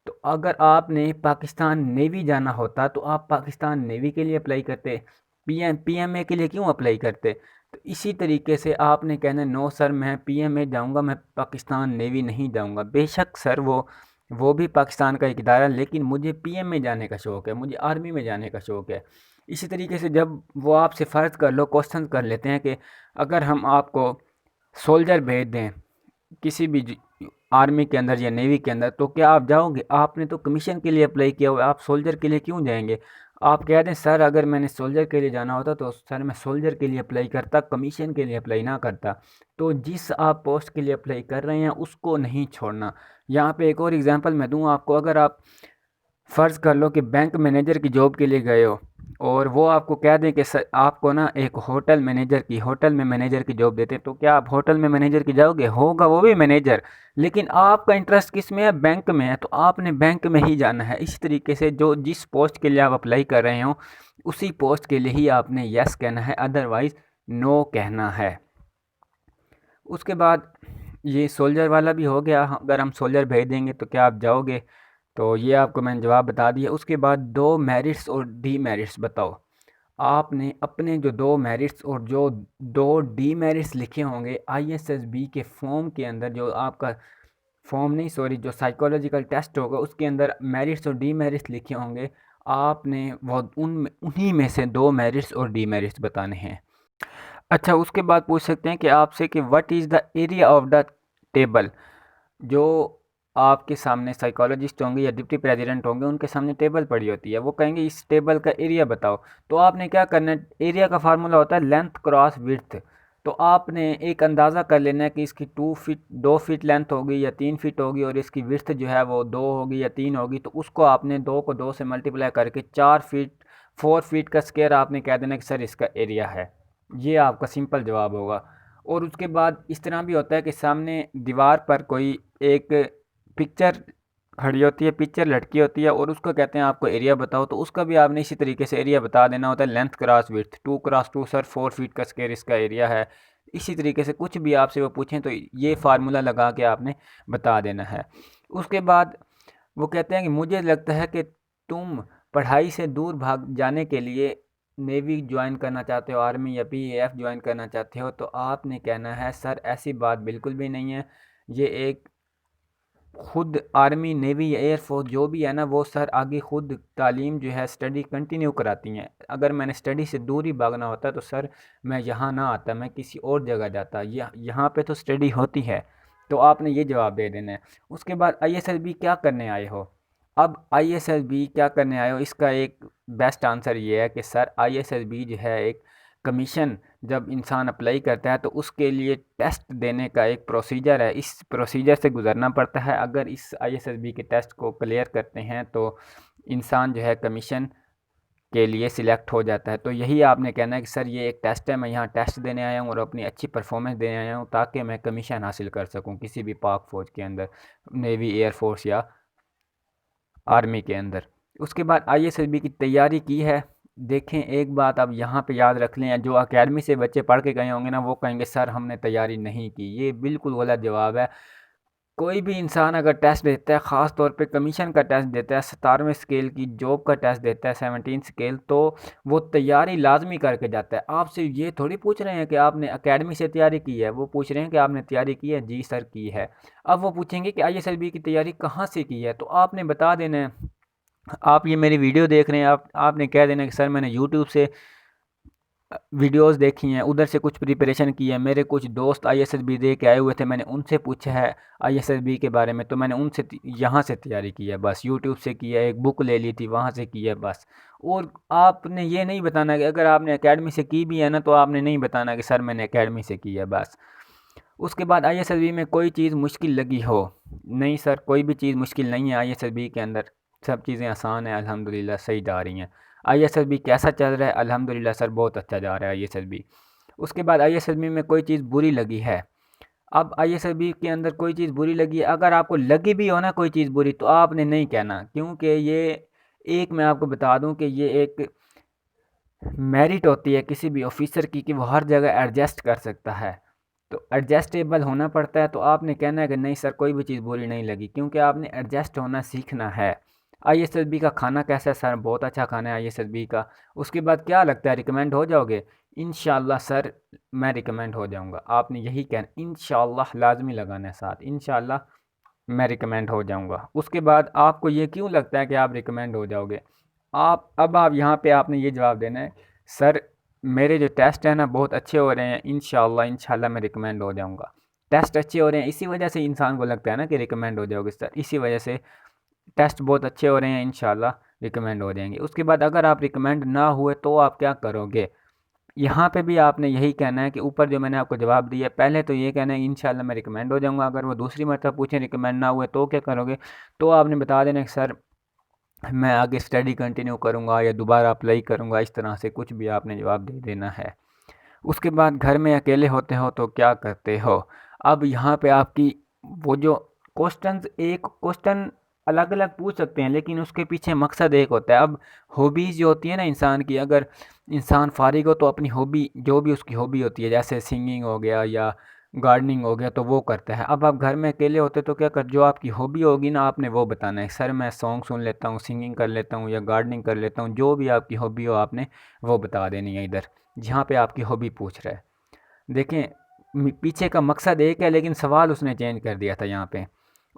तो अगर आपने पाकिस्तान नेवी जाना होता तो आप पाकिस्तान नेवी के लिए अप्लाई करते, पीएमए के लिए क्यों अप्लाई करते? तो इसी तरीके से आपने कहना नो सर मैं पीएमए जाऊंगा, मैं पाकिस्तान नेवी नहीं जाऊंगा। बेशक सर वो भी पाकिस्तान का एक इदारा है, लेकिन मुझे पीएमए जाने का शौक़ है, मुझे आर्मी में जाने का शौक़ है। इसी तरीके से जब वो आपसे फ़र्ज़ कर लो, क्वेश्चन कर लेते हैं कि अगर हम आपको सोल्जर भेज दें किसी भी आर्मी के अंदर या नेवी के अंदर, तो क्या आप जाओगे? आपने तो कमीशन के लिए अप्लाई किया हुआ है, आप सोल्जर के लिए क्यों जाएंगे? आप कह दें सर अगर मैंने सोल्जर के लिए जाना होता तो सर मैं सोल्जर के लिए अप्लाई करता, कमीशन के लिए अप्लाई ना करता। तो जिस आप पोस्ट के लिए अप्लाई कर रहे हैं उसको नहीं छोड़ना। यहाँ पे एक और एग्जांपल मैं दूँ आपको, अगर आप फ़र्ज़ कर लो कि बैंक मैनेजर की जॉब के लिए गए हो और वो आपको कह दें कि सर आपको ना एक होटल में मैनेजर की जॉब देते हैं, तो क्या आप होटल में मैनेजर की जाओगे? होगा वो भी मैनेजर, लेकिन आपका इंटरेस्ट किस में है? बैंक में है, तो आपने बैंक में ही जाना है। इसी तरीके से जो जिस पोस्ट के लिए आप अप्लाई कर रहे हो उसी पोस्ट के लिए ही आपने यस कहना है, अदरवाइज़ नो कहना है। उसके बाद ये सोल्जर वाला भी हो गया, अगर हम सोल्जर भेज देंगे तो क्या आप जाओगे? तो ये आपको मैंने जवाब बता दिया। उसके बाद दो मेरिट्स और डीमेरिट्स बताओ। आपने अपने जो दो मेरिट्स और जो दो डीमेरिट्स लिखे होंगे आईएसएसबी के फॉर्म के अंदर, जो आपका फॉर्म नहीं सॉरी जो साइकोलॉजिकल टेस्ट होगा उसके अंदर मेरिट्स और डीमेरिट्स लिखे होंगे, आपने वो उन्हीं में से दो मेरिट्स और डीमेरिट्स बताने हैं। अच्छा, उसके बाद पूछ सकते हैं कि आपसे कि what is the area of the table. जो आपके सामने साइकोलॉजिस्ट होंगे या डिप्टी प्रेसिडेंट होंगे, उनके सामने टेबल पड़ी होती है, वो कहेंगे इस टेबल का एरिया बताओ। तो आपने क्या करना है, एरिया का फार्मूला होता है लेंथ क्रॉस विड्थ। तो आपने एक अंदाज़ा कर लेना है कि इसकी 2 फीट लेंथ होगी या 3 फीट होगी और इसकी विड्थ जो है वो 2 होगी या 3 होगी, तो उसको आपने 2 को 2 से मल्टीप्लाई करके 4 फीट का स्क्वायर आपने कह देना कि सर इसका एरिया है। ये आपका सिंपल जवाब होगा। और उसके बाद इस तरह भी होता है कि सामने दीवार पर कोई एक पिक्चर खड़ी होती है, पिक्चर लटकी होती है और उसको कहते हैं आपको एरिया बताओ, तो उसका भी आपने इसी तरीके से एरिया बता देना होता है length cross width. 2 cross 2 sir 4 feet का स्क्वायर इसका एरिया है। इसी तरीके से कुछ भी आपसे वो पूछें तो ये फार्मूला लगा के आपने बता देना है। उसके बाद वो कहते हैं कि मुझे लगता है कि तुम पढ़ाई से दूर भाग जाने के लिए नेवी ज्वाइन करना चाहते हो, आर्मी या पीएएफ ज्वाइन करना चाहते हो, तो आपने कहना है सर ऐसी बात बिल्कुल भी नहीं है। ये एक खुद आर्मी नेवी या एयरफोर्स जो भी है ना, वो सर आगे खुद तालीम जो है स्टडी कंटिन्यू कराती हैं। अगर मैंने स्टडी से दूर ही भागना होता तो सर मैं यहाँ ना आता, मैं किसी और जगह जाता, यहाँ पे तो स्टडी होती है। तो आपने ये जवाब दे देना है। उसके बाद आईएसएसबी क्या करने आए हो। अब आईएसएसबी क्या करने आए हो, इसका एक बेस्ट आंसर ये है कि सर आईएसएसबी जो है एक कमीशन, जब इंसान अप्लाई करता है तो उसके लिए टेस्ट देने का एक प्रोसीजर है, इस प्रोसीजर से गुजरना पड़ता है। अगर इस आईएसएसबी के टेस्ट को क्लियर करते हैं तो इंसान जो है कमीशन के लिए सिलेक्ट हो जाता है। तो यही आपने कहना है कि सर ये एक टेस्ट है, मैं यहाँ टेस्ट देने आया हूँ और अपनी अच्छी परफॉर्मेंस देने आया हूँ ताकि मैं कमीशन हासिल कर सकूँ किसी भी पाक फ़ौज के अंदर, नेवी एयरफोर्स या आर्मी के अंदर। उसके बाद आईएसएसबी की तैयारी की है। देखें, एक बात आप यहाँ पे याद रख लें, जो एकेडमी से बच्चे पढ़ के गए होंगे ना, वो कहेंगे सर हमने तैयारी नहीं की। ये बिल्कुल गलत जवाब है। कोई भी इंसान अगर टेस्ट देता है, ख़ास तौर पे कमीशन का टेस्ट देता है, 17वें स्केल की जॉब का टेस्ट देता है, 17 स्केल, तो वो तैयारी लाजमी करके जाता है। आपसे ये थोड़ी पूछ रहे हैं कि आपने एकेडमी से तैयारी की है, वो पूछ रहे हैं कि आपने तैयारी की है। जी सर की है। अब वो पूछेंगे कि आईएसएसबी की तैयारी कहाँ से की है, तो आपने बता देना है। आप ये मेरी वीडियो देख रहे हैं, आपने कह देना कि सर मैंने यूट्यूब से वीडियोस देखी हैं, उधर से कुछ प्रिपरेशन की है, मेरे कुछ दोस्त आईएसएसबी दे के आए हुए थे, मैंने उनसे पूछा है आईएसएसबी के बारे में, तो मैंने उनसे यहाँ से तैयारी की है, बस यूट्यूब से की है, एक बुक ले ली थी वहाँ से की है बस। और आपने ये नहीं बताना कि अगर आपने एकेडमी से की भी है ना, तो आपने नहीं बताना कि सर मैंने एकेडमी से की है बस। उसके बाद आईएसएसबी में कोई चीज़ मुश्किल लगी हो। नहीं सर, कोई भी चीज़ मुश्किल नहीं है आईएसएसबी के अंदर, सब चीज़ें आसान हैं, अल्हम्दुलिल्लाह सही जा रही हैं। आईएसएसबी कैसा चल रहा है? अल्हम्दुलिल्लाह सर बहुत अच्छा जा रहा है आईएसएसबी। उसके बाद आईएसएसबी में कोई चीज़ बुरी लगी है। अब आईएसएसबी के अंदर कोई चीज़ बुरी लगी है, अगर आपको लगी भी हो ना कोई चीज़ बुरी, तो आपने नहीं कहना, क्योंकि ये एक मैं आपको बता दूं कि ये एक मेरिट होती है किसी भी ऑफिसर की कि वो हर जगह एडजस्ट कर सकता है। तो एडजस्टेबल होना पड़ता है। तो आपने कहना है कि नहीं सर कोई भी चीज़ बुरी नहीं लगी, क्योंकि आपने एडजस्ट होना सीखना है। आईएसएसबी का खाना कैसा है सर? बहुत अच्छा खाना है आईएसएसबी का। उसके बाद क्या लगता है, रिकमेंड हो जाओगे? इंशाल्लाह सर मैं रिकमेंड हो जाऊंगा। आपने यही कहना, इंशाल्लाह लाजमी लगाना है साथ, इंशाल्लाह मैं रिकमेंड हो जाऊंगा। उसके बाद आपको ये क्यों लगता है कि आप रिकमेंड हो जाओगे? आप यहाँ पे आपने ये जवाब देना है, सर मेरे जो टेस्ट हैं ना बहुत अच्छे हो रहे हैं, इंशाल्लाह मैं रिकमेंड हो जाऊंगा। टेस्ट अच्छे हो रहे हैं, इसी वजह से इंसान को लगता है ना कि रिकमेंड हो जाओगे सर, इसी वजह से टेस्ट बहुत अच्छे हो रहे हैं, इंशाल्लाह रिकमेंड हो जाएंगे। उसके बाद अगर आप रिकमेंड ना हुए तो आप क्या करोगे? यहाँ पे भी आपने यही कहना है कि ऊपर जो मैंने आपको जवाब दिया, पहले तो ये कहना है इंशाल्लाह मैं रिकमेंड हो जाऊंगा। अगर वो दूसरी मरतबा पूछें रिकमेंड ना हुए तो क्या करोगे? तो आपने बता देना कि सर मैं आगे स्टडी कंटिन्यू करूंगा या दोबारा अप्लाई करूंगा, इस तरह से कुछ भी आपने जवाब दे देना है। उसके बाद घर में अकेले होते हो तो क्या करते हो? अब यहाँ पे आपकी वो जो क्वेश्चंस, एक क्वेश्चन अलग अलग पूछ सकते हैं लेकिन उसके पीछे मकसद एक होता है। अब हॉबीज़ जो होती है ना इंसान की, अगर इंसान फारिग हो तो अपनी हॉबी, जो भी उसकी हॉबी होती है, जैसे सिंगिंग हो गया या गार्डनिंग हो गया, तो वो करता है। अब आप घर में अकेले होते तो क्या कर, जो आपकी हॉबी होगी ना आपने वो बताना है, सर मैं सॉन्ग सुन लेता हूँ, सिंगिंग कर लेता हूँ या गार्डनिंग कर लेता हूँ। जो भी आपकी हॉबी हो आपने वो बता देनी है इधर, जहाँ पे आपकी हॉबी पूछ रहा है। देखें पीछे का मकसद एक है लेकिन सवाल उसने चेंज कर दिया था यहाँ पे।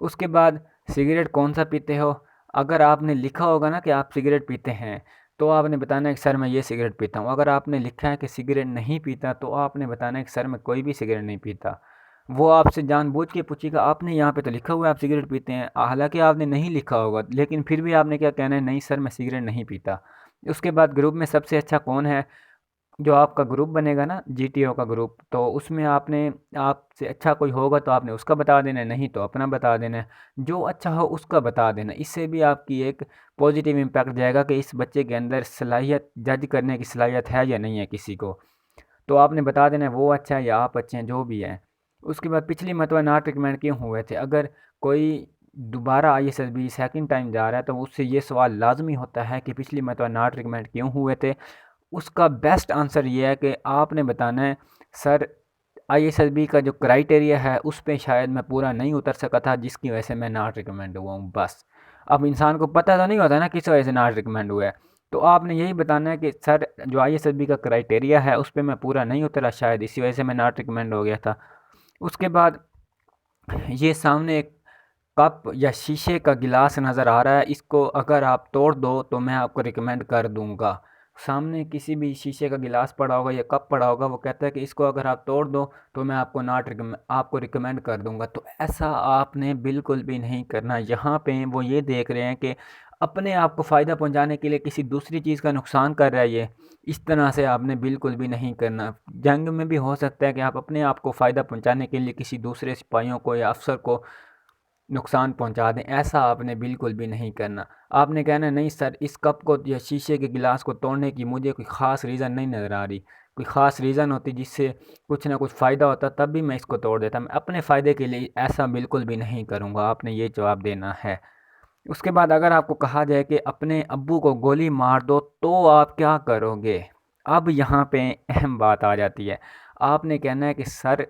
उसके बाद सिगरेट कौन सा पीते हो? अगर आपने लिखा होगा ना कि आप सिगरेट पीते हैं तो आपने बताना है कि सर मैं ये सिगरेट पीता हूँ। अगर आपने लिखा है कि सिगरेट नहीं पीता तो आपने बताना है कि सर मैं कोई भी सिगरेट नहीं पीता। वो आपसे जानबूझ के पूछेगा, आपने यहाँ पे तो लिखा हुआ है आप सिगरेट पीते हैं, हालांकि आपने नहीं लिखा होगा, लेकिन फिर भी आपने क्या कहना है, नहीं सर मैं सिगरेट नहीं पीता। उसके बाद ग्रुप में सबसे अच्छा कौन है? जो आपका ग्रुप बनेगा ना जीटीओ का ग्रुप, तो उसमें आपने, आपसे अच्छा कोई होगा तो आपने उसका बता देना है, नहीं तो अपना बता देना है। जो अच्छा हो उसका बता देना, इससे भी आपकी एक पॉजिटिव इम्पैक्ट जाएगा कि इस बच्चे के अंदर सलाहियत, जज करने की सलाहियत है या नहीं है किसी को। तो आपने बता देना है वो अच्छा है या आप अच्छे हैं, जो भी है। उसके बाद पिछली मरतबा नॉट रिकमेंड क्यों हुए थे? अगर कोई दोबारा आईएसएसबी सेकंड टाइम जा रहा है तो उससे ये सवाल लाजमी होता है कि पिछली मरतबा नॉट रिकमेंड क्यों हुए थे। उसका बेस्ट आंसर ये है कि आपने बताना है, सर आईएसएसबी का जो क्राइटेरिया है उस पे शायद मैं पूरा नहीं उतर सका था जिसकी वजह से मैं नॉट रिकमेंड हुआ हूँ, बस। अब इंसान को पता तो नहीं होता ना किस वजह से नॉट रिकमेंड हुआ है। तो आपने यही बताना है कि सर जो आईएसएसबी का क्राइटेरिया है उस पे मैं पूरा नहीं उतरा, शायद इसी वजह से मैं नॉट रिकमेंड हो गया था। उसके बाद ये सामने एक कप या शीशे का गिलास नज़र आ रहा है, इसको अगर आप तोड़ दो तो मैं आपको रिकमेंड कर दूंगा। सामने किसी भी शीशे का गिलास पड़ा होगा या कप पड़ा होगा, वो कहता है कि इसको अगर आप तोड़ दो तो मैं आपको नॉट रिकमेंड, आपको रिकमेंड कर दूंगा। तो ऐसा आपने बिल्कुल भी नहीं करना। यहाँ पे वो ये देख रहे हैं कि अपने आप को फ़ायदा पहुँचाने के लिए किसी दूसरी चीज़ का नुकसान कर रहा है ये, इस तरह से आपने बिल्कुल भी नहीं करना। जंग में भी हो सकता है कि आप अपने आप को फ़ायदा पहुँचाने के लिए किसी दूसरे सिपाहियों को या अफसर को नुकसान पहुंचा दें, ऐसा आपने बिल्कुल भी नहीं करना। आपने कहना नहीं सर इस कप को या शीशे के गिलास को तोड़ने की मुझे कोई ख़ास रीज़न नहीं नज़र आ रही, कोई ख़ास रीज़न होती जिससे कुछ ना कुछ फ़ायदा होता तब भी मैं इसको तोड़ देता, मैं अपने फ़ायदे के लिए ऐसा बिल्कुल भी नहीं करूँगा। आपने ये जवाब देना है। उसके बाद अगर आपको कहा जाए कि अपने अब्बू को गोली मार दो तो आप क्या करोगे? अब यहाँ पे अहम बात आ जाती है। आपने कहना है कि सर,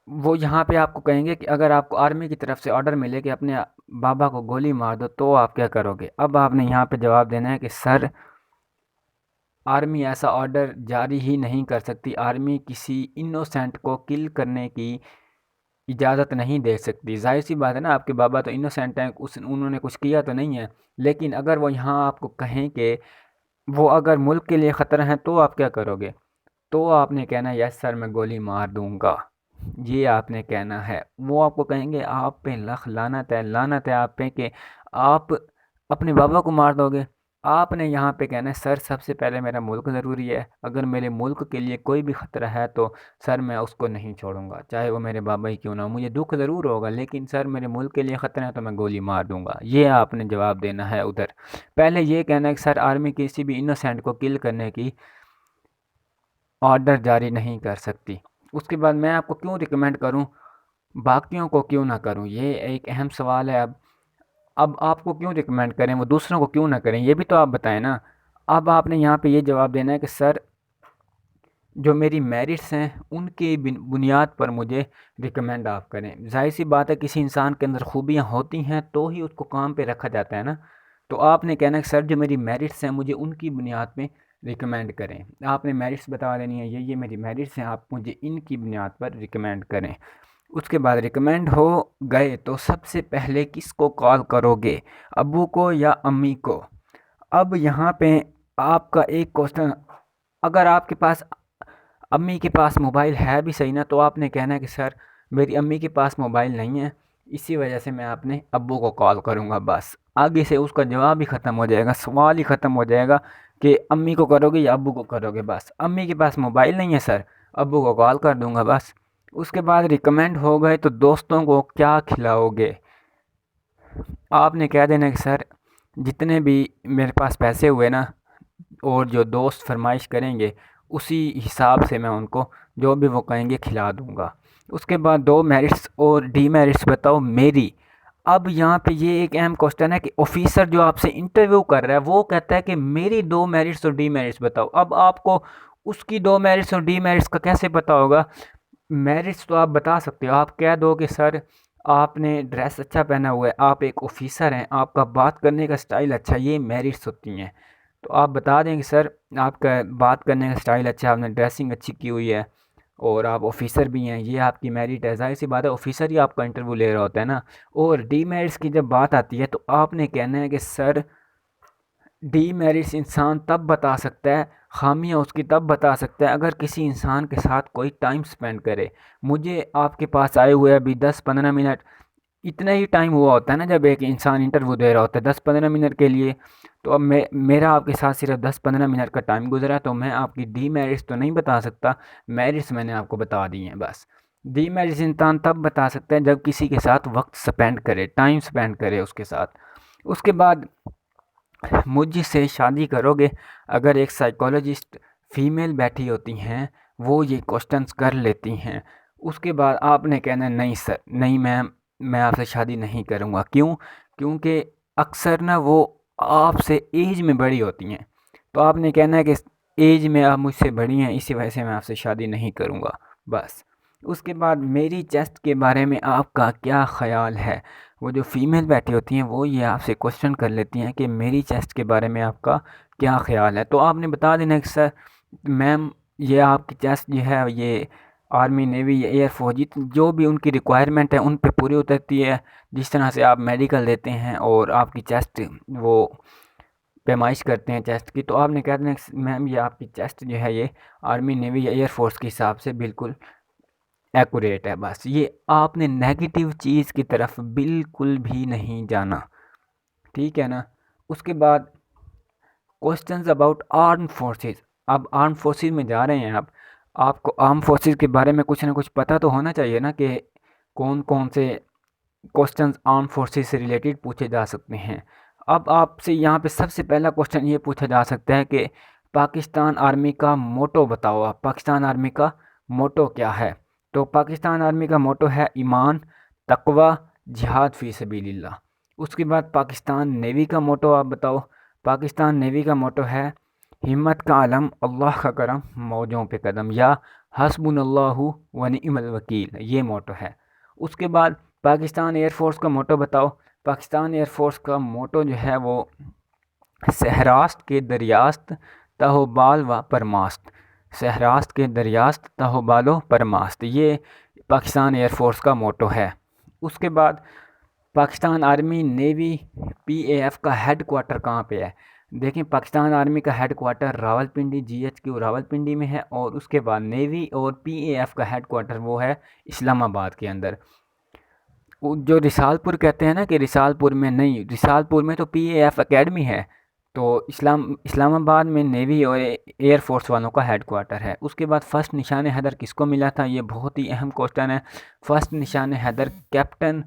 वो यहाँ पे आपको कहेंगे कि अगर आपको आर्मी की तरफ से ऑर्डर मिले कि अपने बाबा को गोली मार दो तो आप क्या करोगे? अब आपने यहाँ पे जवाब देना है कि सर आर्मी ऐसा ऑर्डर जारी ही नहीं कर सकती, आर्मी किसी इनोसेंट को किल करने की इजाज़त नहीं दे सकती। जाहिर सी बात है ना, आपके बाबा तो इनोसेंट हैं, उस उन्होंने कुछ किया तो नहीं है। लेकिन अगर वो यहाँ आपको कहें कि वो अगर मुल्क के लिए ख़तरा है तो आप क्या करोगे? तो आपने कहना है यस सर मैं गोली मार दूंगा, ये आपने कहना है। वो आपको कहेंगे आप पे लख लानत है, लानत है आप पे कि आप अपने बाबा को मार दोगे। आपने यहाँ पे कहना है सर सबसे पहले मेरा मुल्क ज़रूरी है, अगर मेरे मुल्क के लिए कोई भी ख़तरा है तो सर मैं उसको नहीं छोड़ूंगा, चाहे वो मेरे बाबा ही क्यों ना हो। मुझे दुख ज़रूर होगा लेकिन सर मेरे मुल्क के लिए ख़तरा है तो मैं गोली मार दूंगा, ये आपने जवाब देना है उधर। पहले ये कहना है कि सर आर्मी किसी भी इनोसेंट को किल करने की ऑर्डर जारी नहीं कर सकती। उसके बाद मैं आपको क्यों रिकमेंड करूं, बाकियों को क्यों ना करूं, ये एक अहम सवाल है। अब आपको क्यों रिकमेंड करें, वो दूसरों को क्यों ना करें, ये भी तो आप बताएं ना। अब आपने यहाँ पे ये जवाब देना है कि सर जो मेरी मेरिट्स हैं उनके बुनियाद पर मुझे रिकमेंड आप करें। जाहिर सी बात है किसी इंसान के अंदर खूबियाँ होती हैं तो ही उसको काम पे रखा जाता है ना। तो आपने कहना है कि सर जो मेरी मेरिट्स हैं मुझे उनकी बुनियाद पे रिकमेंड करें। आपने मेरिट्स बता देनी है, ये मेरी मेरिट्स हैं, आप मुझे इनकी बुनियाद पर रिकमेंड करें। उसके बाद रिकमेंड हो गए तो सबसे पहले किसको कॉल करोगे, अब्बू को या अम्मी को। अब यहाँ पे आपका एक क्वेश्चन, अगर आपके पास अम्मी के पास मोबाइल है भी सही ना, तो आपने कहना है कि सर मेरी अम्मी के पास मोबाइल नहीं है, इसी वजह से मैं अपने अब्बू को कॉल करूँगा। बस आगे से उसका जवाब ही ख़त्म हो जाएगा, सवाल ही ख़त्म हो जाएगा कि अम्मी को करोगे या अब्बू को करोगे। बस अम्मी के पास मोबाइल नहीं है सर, अब्बू को कॉल कर दूँगा बस। उसके बाद रिकमेंड हो गए तो दोस्तों को क्या खिलाओगे। आपने कह देना कि सर जितने भी मेरे पास पैसे हुए ना और जो दोस्त फरमाइश करेंगे उसी हिसाब से मैं उनको जो भी वो कहेंगे खिला दूंगा। उसके बाद दो मेरिट्स और डीमेरिट्स बताओ मेरी। अब यहाँ पे ये एक अहम क्वेश्चन है कि ऑफिसर जो आपसे इंटरव्यू कर रहा है वो कहता है कि मेरी दो मेरिट्स और डीमेरिट्स बताओ। अब आपको उसकी दो मेरिट्स और डीमेरिट्स का कैसे पता होगा। मेरिट्स तो आप बता सकते हो, आप कह दो कि सर आपने ड्रेस अच्छा पहना हुआ है, आप एक ऑफिसर हैं, आपका बात करने का स्टाइल अच्छा है, ये मेरिट्स होती हैं। तो आप बता दें कि सर आपका बात करने का स्टाइल अच्छा है, आपने ड्रेसिंग अच्छी की हुई है और आप ऑफिसर भी हैं, ये आपकी मेरिट है। ज़ाहिर सी बात है ऑफिसर ही आपका इंटरव्यू ले रहा होता है ना। और डीमेरिट्स की जब बात आती है तो आपने कहना है कि सर डीमेरिट्स इंसान तब बता सकता है, खामियां उसकी तब बता सकता है अगर किसी इंसान के साथ कोई टाइम स्पेंड करे। मुझे आपके पास आए हुए अभी 10-15 मिनट, इतना ही टाइम हुआ होता है ना जब एक इंसान इंटरव्यू दे रहा होता है 10-15 मिनट के लिए। तो अब मेरा आपके साथ सिर्फ 10-15 मिनट का टाइम गुजरा तो मैं आपकी डीमेरिट्स तो नहीं बता सकता, मेरिट्स मैंने आपको बता दी हैं बस। डीमेरिट्स इंसान तब बता सकता है जब किसी के साथ वक्त स्पेंड करे, टाइम स्पेंड करे उसके साथ। उसके बाद मुझसे शादी करोगे, अगर एक साइकोलॉजिस्ट फीमेल बैठी होती हैं वो ये क्वेश्चंस कर लेती हैं, उसके बाद आपने कहना है नहीं सर, नहीं मैम, मैं आपसे शादी नहीं करूँगा। क्यों? क्योंकि अक्सर ना वो आपसे एज में बड़ी होती हैं। तो आपने कहना है कि एज में आप मुझसे बड़ी हैं इसी वजह से मैं आपसे शादी नहीं करूँगा बस। उसके बाद मेरी चेस्ट के बारे में आपका क्या ख़्याल है। वो जो फीमेल बैठी होती हैं वो ये आपसे क्वेश्चन कर लेती हैं कि मेरी चेस्ट के बारे में आपका क्या ख़्याल है। तो आपने बता देना कि सर मैम ये आपकी चेस्ट जो है ये आर्मी नेवी या एयर फोर्स जो भी उनकी रिक्वायरमेंट है उन पे पूरी उतरती है। जिस तरह से आप मेडिकल देते हैं और आपकी चेस्ट वो पैमाइश करते हैं चेस्ट की, तो आपने कह देना कि मैम ये आपकी चेस्ट जो है ये आर्मी नेवी या एयर फोर्स के हिसाब से बिल्कुल एक्यूरेट है। बस ये आपने नेगेटिव चीज़ की तरफ बिल्कुल भी नहीं जाना, ठीक है ना। उसके बाद क्वेश्चंस अबाउट आर्म फोर्सेस। अब आर्म फोर्सेस में जा रहे हैं आप, आपको आर्म फोर्सेस के बारे में कुछ ना कुछ पता तो होना चाहिए ना कि कौन कौन से क्वेश्चंस आर्म फोर्सेस से रिलेटेड पूछे जा सकते हैं। अब आपसे यहाँ पे सबसे पहला क्वेश्चन ये पूछा जा सकता है कि पाकिस्तान आर्मी का मोटो बताओ। आप पाकिस्तान आर्मी का मोटो क्या है। तो पाकिस्तान आर्मी का मोटो है ईमान, तकवा, जिहाद फ़ी सबीलिल्लाह। उसके बाद पाकिस्तान नेवी का मोटो आप बताओ। पाकिस्तान नेवी का मोटो है हिम्मत का आलम, अल्लाह का करम, मौजों पे कदम, या हस्बुनल्लाहु व निअमल वकील, ये मोटो है। उसके बाद पाकिस्तान एयरफोर्स का मोटो बताओ। पाकिस्तान एयरफोर्स का मोटो जो है वो सहरास्त के दरियास्त तहोबाल व परमास्त, सहरास्त के दरियास्त तहोबालो परमास्त, ये पाकिस्तान एयरफोर्स का मोटो है। उसके बाद पाकिस्तान आर्मी नेवी पीएएफ का हेड क्वार्टर कहाँ पे है। देखें पाकिस्तान आर्मी का head quarter Rawalpindi, GHQ Rawalpindi में है। और उसके बाद नेवी और पीएएफ का हेड क्वार्टर वो है इस्लामाबाद के अंदर। जो रिसालपुर कहते हैं ना कि रिसालपुर में नहीं, रिसालपुर में तो पीएएफ एकेडमी है। तो इस्लामाबाद में नेवी और एयर फोर्स वालों का हेड क्वार्टर है। उसके बाद फ़र्स्ट निशान हैदर किसको मिला था, ये बहुत ही अहम क्वेश्चन है। फ़र्स्ट निशान हैदर कैप्टन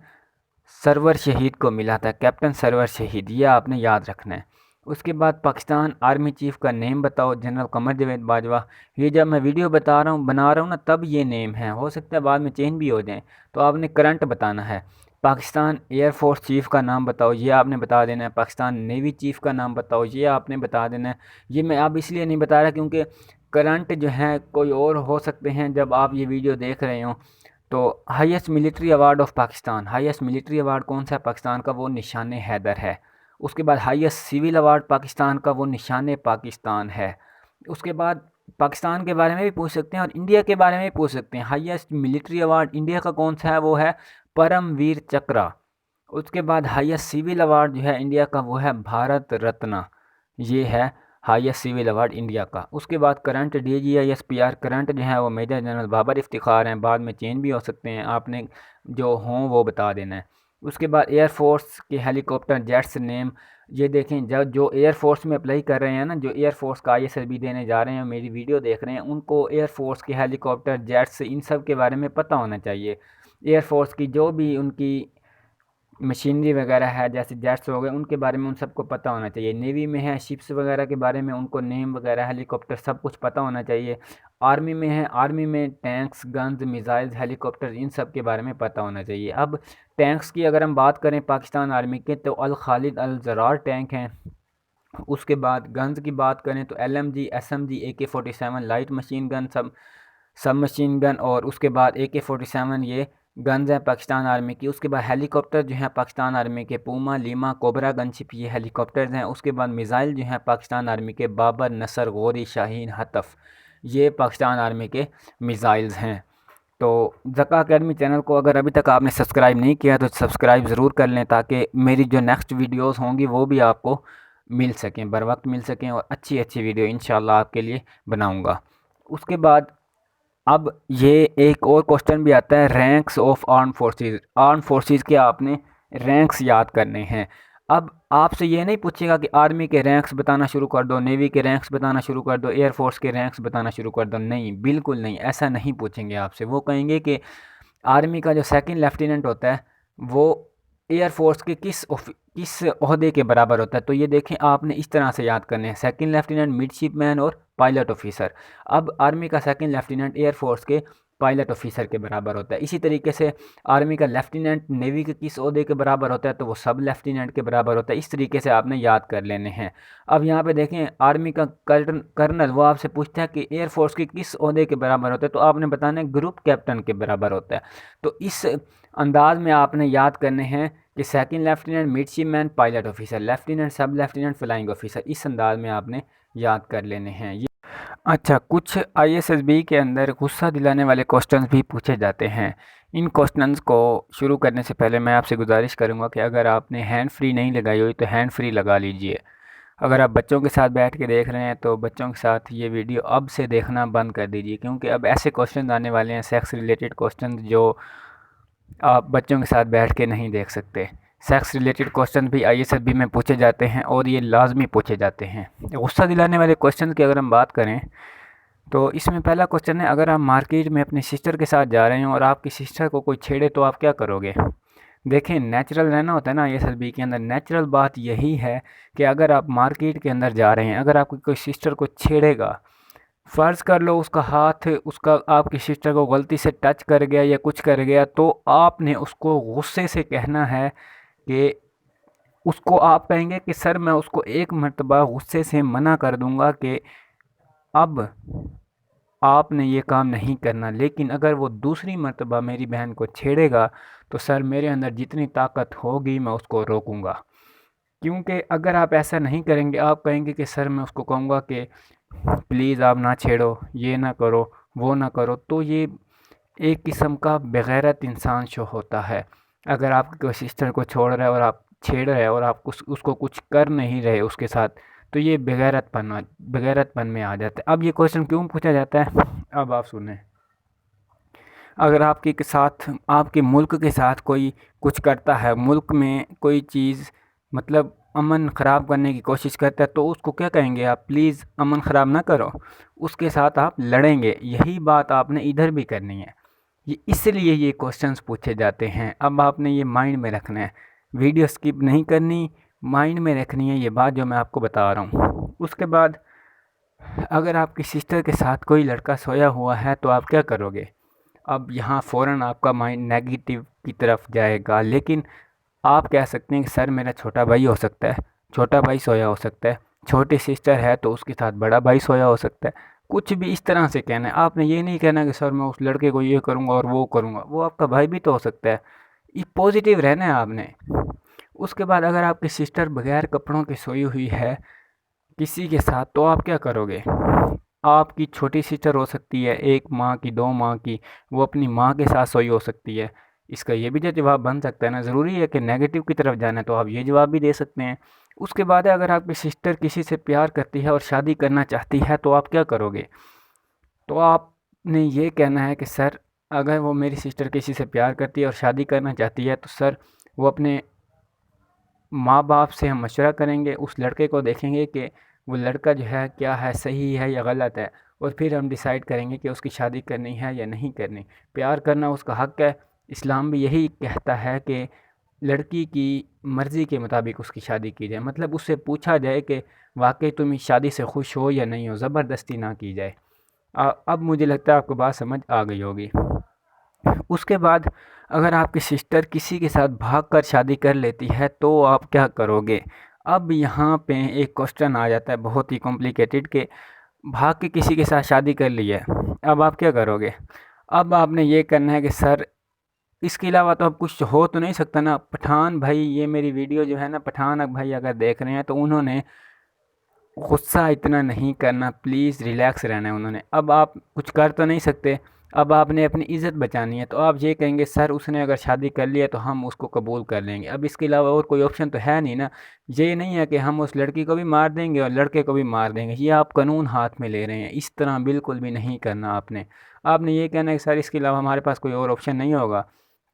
सरवर शहीद को मिला था, कैप्टन सरवर शहीद, ये आपने याद रखना है। उसके बाद पाकिस्तान आर्मी चीफ़ का नेम बताओ, जनरल कमर जावेद बाजवा। ये जब मैं वीडियो बना रहा हूँ ना तब ये नेम है, हो सकता है बाद में चेंज भी हो जाए। तो आपने करंट बताना है। पाकिस्तान एयरफोर्स चीफ़ का नाम बताओ, ये आपने बता देना है। पाकिस्तान नेवी चीफ़ का नाम बताओ, ये आपने बता देना है। ये मैं अब इसलिए नहीं बता रहा क्योंकि करंट जो है कोई और हो सकते हैं जब आप ये वीडियो देख रहे हो। तो highest military award of Pakistan, highest military award कौन सा है पाकिस्तान का? वो निशान हैदर है। उसके बाद हाईएस्ट सिविल अवार्ड पाकिस्तान का, वो निशान पाकिस्तान है। उसके बाद पाकिस्तान के बारे में भी पूछ सकते हैं और इंडिया के बारे में भी पूछ सकते हैं। हाईएस्ट मिलिट्री अवार्ड इंडिया का कौन सा है? वो है परमवीर चक्र। उसके बाद हाईएस्ट सिविल अवार्ड जो है इंडिया का वो है भारत रत्न। ये है हाईएस्ट सिविल अवार्ड इंडिया का। उसके बाद करंट DGISPR करंट जो है वो मेजर जनरल बाबर इफ्तिखार हैं, बाद में चेंज भी हो सकते हैं, आपने जो हों वो बता देना है। उसके बाद एयरफोर्स के हेलीकॉप्टर जेट्स नेम, ये देखें जब जो एयरफोर्स में अप्लाई कर रहे हैं ना, जो एयरफोर्स का ISSB देने जा रहे हैं, मेरी वीडियो देख रहे हैं, उनको एयरफोर्स के हेलीकॉप्टर जेट्स इन सब के बारे में पता होना चाहिए। एयरफोर्स की जो भी उनकी मशीनरी वगैरह है, जैसे जेट्स हो गए, उनके बारे में उन सबको पता होना चाहिए। नेवी में है, शिप्स वगैरह के बारे में उनको नेम वगैरह, हेलीकॉप्टर सब कुछ पता होना चाहिए। आर्मी में है, आर्मी में टैंक्स, गन्स, मिसाइल्स, हेलीकॉप्टर इन सब के बारे में पता होना चाहिए। अब टैंक्स की अगर हम बात करें पाकिस्तान आर्मी के, तो अल खालिद अल ज़रार टैंक हैं। उसके बाद गन्स की बात करें तो LMG, SMG, AK-47 light machine gun, सब मशीन गन, और उसके बाद AK-47 ये गन्स हैं पाकिस्तान आर्मी की। उसके बाद हेलीकॉप्टर जो हैं पाकिस्तान आर्मी के पूमा, लीमा, कोबरा, गनशिप, ये हेलीकॉप्टर्स हैं। उसके बाद मिसाइल जो हैं पाकिस्तान आर्मी के बाबर, नसर, गौरी, शाहीन, हतफ़, ये पाकिस्तान आर्मी के मिसाइल्स हैं। तो ज़का अकेडमी चैनल को अगर अभी तक आपने सब्सक्राइब नहीं किया तो सब्सक्राइब ज़रूर कर लें, ताकि मेरी जो नेक्स्ट वीडियोस होंगी वो भी आपको मिल सकें, बर वक्त मिल सकें, और अच्छी अच्छी वीडियो इंशाल्लाह आपके लिए बनाऊंगा। उसके बाद अब ये एक और क्वेश्चन भी आता है, ranks of arm forces. Arm forces के आपने रैंक्स याद करने हैं। अब आपसे ये नहीं पूछेगा कि आर्मी के रैंक्स बताना शुरू कर दो, नेवी के रैंक्स बताना शुरू कर दो, एयरफोर्स के रैंक्स बताना शुरू कर दो। नहीं, बिल्कुल नहीं, ऐसा नहीं पूछेंगे आपसे। वो कहेंगे कि आर्मी का जो सेकंड लेफ्टिनेंट होता है वो एयरफोर्स के किस ओहदे के बराबर होता है। तो ये देखें, आपने इस तरह से याद करने हैं, सेकंड लेफ्टिनेंट, मिडशिपमैन और पायलट ऑफिसर। अब आर्मी का सेकंड लेफ्टिनेंट एयरफोर्स के पायलट ऑफिसर के बराबर होता है। इसी तरीके से आर्मी का लेफ्टिनेंट नेवी के किस ओहदे के बराबर होता है, तो वो सब लेफ्टिनेंट के बराबर होता है। इस तरीके से आपने याद कर लेने हैं। अब यहाँ पे देखें, आर्मी का कर्नल वो आपसे पूछता है कि एयरफोर्स के किस ओहदे के बराबर होता है, तो आपने बताना है ग्रुप कैप्टन के बराबर होता है। तो इस अंदाज में आपने याद करने हैं कि second lieutenant, midshipman, pilot officer, lieutenant, sub lieutenant, flying officer, इस अंदाज में आपने याद कर लेने हैं ये। अच्छा, कुछ ISSB के अंदर गुस्सा दिलाने वाले क्वेश्चंस भी पूछे जाते हैं। इन क्वेश्चंस को शुरू करने से पहले मैं आपसे गुजारिश करूंगा कि अगर आपने हैंड फ्री नहीं लगाई हुई तो हैंड फ्री लगा लीजिए। अगर आप बच्चों के साथ बैठ के देख रहे हैं तो बच्चों के साथ ये वीडियो अब से देखना बंद कर दीजिए, क्योंकि अब ऐसे क्वेश्चन आने वाले हैं, सेक्स रिलेटेड क्वेश्चन, जो आप बच्चों के साथ बैठ के नहीं देख सकते। सेक्स रिलेटेड क्वेश्चन भी ISSB में पूछे जाते हैं और ये लाजमी पूछे जाते हैं। गुस्सा दिलाने वाले क्वेश्चन की अगर हम बात करें तो इसमें पहला क्वेश्चन है, अगर आप मार्केट में अपनी सिस्टर के साथ जा रहे हैं और आपकी सिस्टर को कोई छेड़े तो आप क्या करोगे? देखें, नेचुरल रहना होता है ना ISSB के अंदर। नेचुरल बात यही है कि अगर आप मार्केट के अंदर जा रहे हैं, अगर आपकी कोई सिस्टर को छेड़ेगा, फ़र्ज़ कर लो उसका हाथ उसका आपकी सिस्टर को गलती से टच कर गया या कुछ कर गया, तो आपने उसको गुस्से से कहना है कि उसको आप कहेंगे कि सर मैं उसको एक मर्तबा गुस्से से मना कर दूंगा कि अब आपने ये काम नहीं करना, लेकिन अगर वो दूसरी मर्तबा मेरी बहन को छेड़ेगा तो सर मेरे अंदर जितनी ताकत होगी मैं उसको रोकूंगा। क्योंकि अगर आप ऐसा नहीं करेंगे, आप कहेंगे कि सर मैं उसको कहूँगा कि प्लीज़ आप ना छेड़ो, ये ना करो, वो ना करो, तो ये एक किस्म का बेगैरत इंसान शो होता है। अगर आपकी कोई सिस्टर को छोड़ रहा है और आप छेड़ रहे हैं और आप उसको कुछ कर नहीं रहे उसके साथ, तो ये बेगैरतपन में आ जाता है। अब ये क्वेश्चन क्यों पूछा जाता है, अब आप सुने। अगर आपके के साथ, आपके मुल्क के साथ कोई कुछ करता है, मुल्क में कोई चीज़ मतलब अमन ख़राब करने की कोशिश करता है, तो उसको क्या कहेंगे आप? प्लीज़ अमन ख़राब ना करो, उसके साथ आप लड़ेंगे। यही बात आपने इधर भी करनी है। ये इसलिए ये क्वेश्चंस पूछे जाते हैं। अब आपने ये माइंड में रखना है, वीडियो स्किप नहीं करनी, माइंड में रखनी है ये बात जो मैं आपको बता रहा हूँ। उसके बाद अगर आपकी सिस्टर के साथ कोई लड़का सोया हुआ है तो आप क्या करोगे? अब यहाँ फ़ौरन आपका माइंड नेगेटिव की तरफ जाएगा। लेकिन आप कह सकते हैं कि सर मेरा छोटा भाई हो सकता है, छोटा भाई सोया हो सकता है, छोटी सिस्टर है तो उसके साथ बड़ा भाई सोया हो सकता है, कुछ भी इस तरह से कहना है। आपने ये नहीं कहना कि सर मैं उस लड़के को ये करूँगा और वो करूँगा, वो आपका भाई भी तो हो सकता है। ये पॉजिटिव रहना है आपने। उसके बाद अगर आपकी सिस्टर बगैर कपड़ों की सोई हुई है किसी के साथ, तो आप क्या करोगे? आपकी छोटी सिस्टर हो सकती है, 1 माह की, 2 माह की, वो अपनी माँ के साथ सोई हो सकती है। इसका ये भी तो जवाब बन सकता है ना, ज़रूरी है कि नेगेटिव की तरफ जाना है तो आप ये जवाब भी दे सकते हैं। उसके बाद है अगर आपकी सिस्टर किसी से प्यार करती है और शादी करना चाहती है तो आप क्या करोगे? तो आपने ये कहना है कि सर अगर वो मेरी सिस्टर किसी से प्यार करती है और शादी करना चाहती है तो सर वो अपने माँ बाप से हम मशवरा करेंगे, उस लड़के को देखेंगे कि वो लड़का जो है क्या है, सही है या गलत है, और फिर हम डिसाइड करेंगे कि उसकी शादी करनी है या नहीं करनी। प्यार करना उसका हक़ है। इस्लाम भी यही कहता है कि लड़की की मर्ज़ी के मुताबिक उसकी शादी की जाए, मतलब उससे पूछा जाए कि वाकई तुम इस शादी से खुश हो या नहीं हो, ज़बरदस्ती ना की जाए। अब मुझे लगता है आपको बात समझ आ गई होगी। उसके बाद अगर आपकी सिस्टर किसी के साथ भागकर शादी कर लेती है तो आप क्या करोगे? अब यहाँ पे एक क्वेश्चन आ जाता है बहुत ही कॉम्प्लिकेटेड कि भाग के किसी के साथ शादी कर ली है, अब आप क्या करोगे? अब आपने ये करना है कि सर इसके अलावा तो अब कुछ हो तो नहीं सकता ना। पठान भाई, ये मेरी वीडियो जो है ना, पठान भाई अगर देख रहे हैं तो उन्होंने गुस्सा इतना नहीं करना, प्लीज़ रिलैक्स रहना है उन्होंने। अब आप कुछ कर तो नहीं सकते, अब आपने अपनी इज़्ज़त बचानी है तो आप ये कहेंगे सर उसने अगर शादी कर लिया तो हम उसको कबूल कर लेंगे। अब इसके अलावा और कोई ऑप्शन तो है नहीं ना। ये नहीं है कि हम उस लड़की को भी मार देंगे और लड़के को भी मार देंगे, ये आप कानून हाथ में ले रहे हैं। इस तरह बिल्कुल भी नहीं करना आपने। आपने ये कहना है कि सर इसके अलावा हमारे पास कोई और ऑप्शन नहीं होगा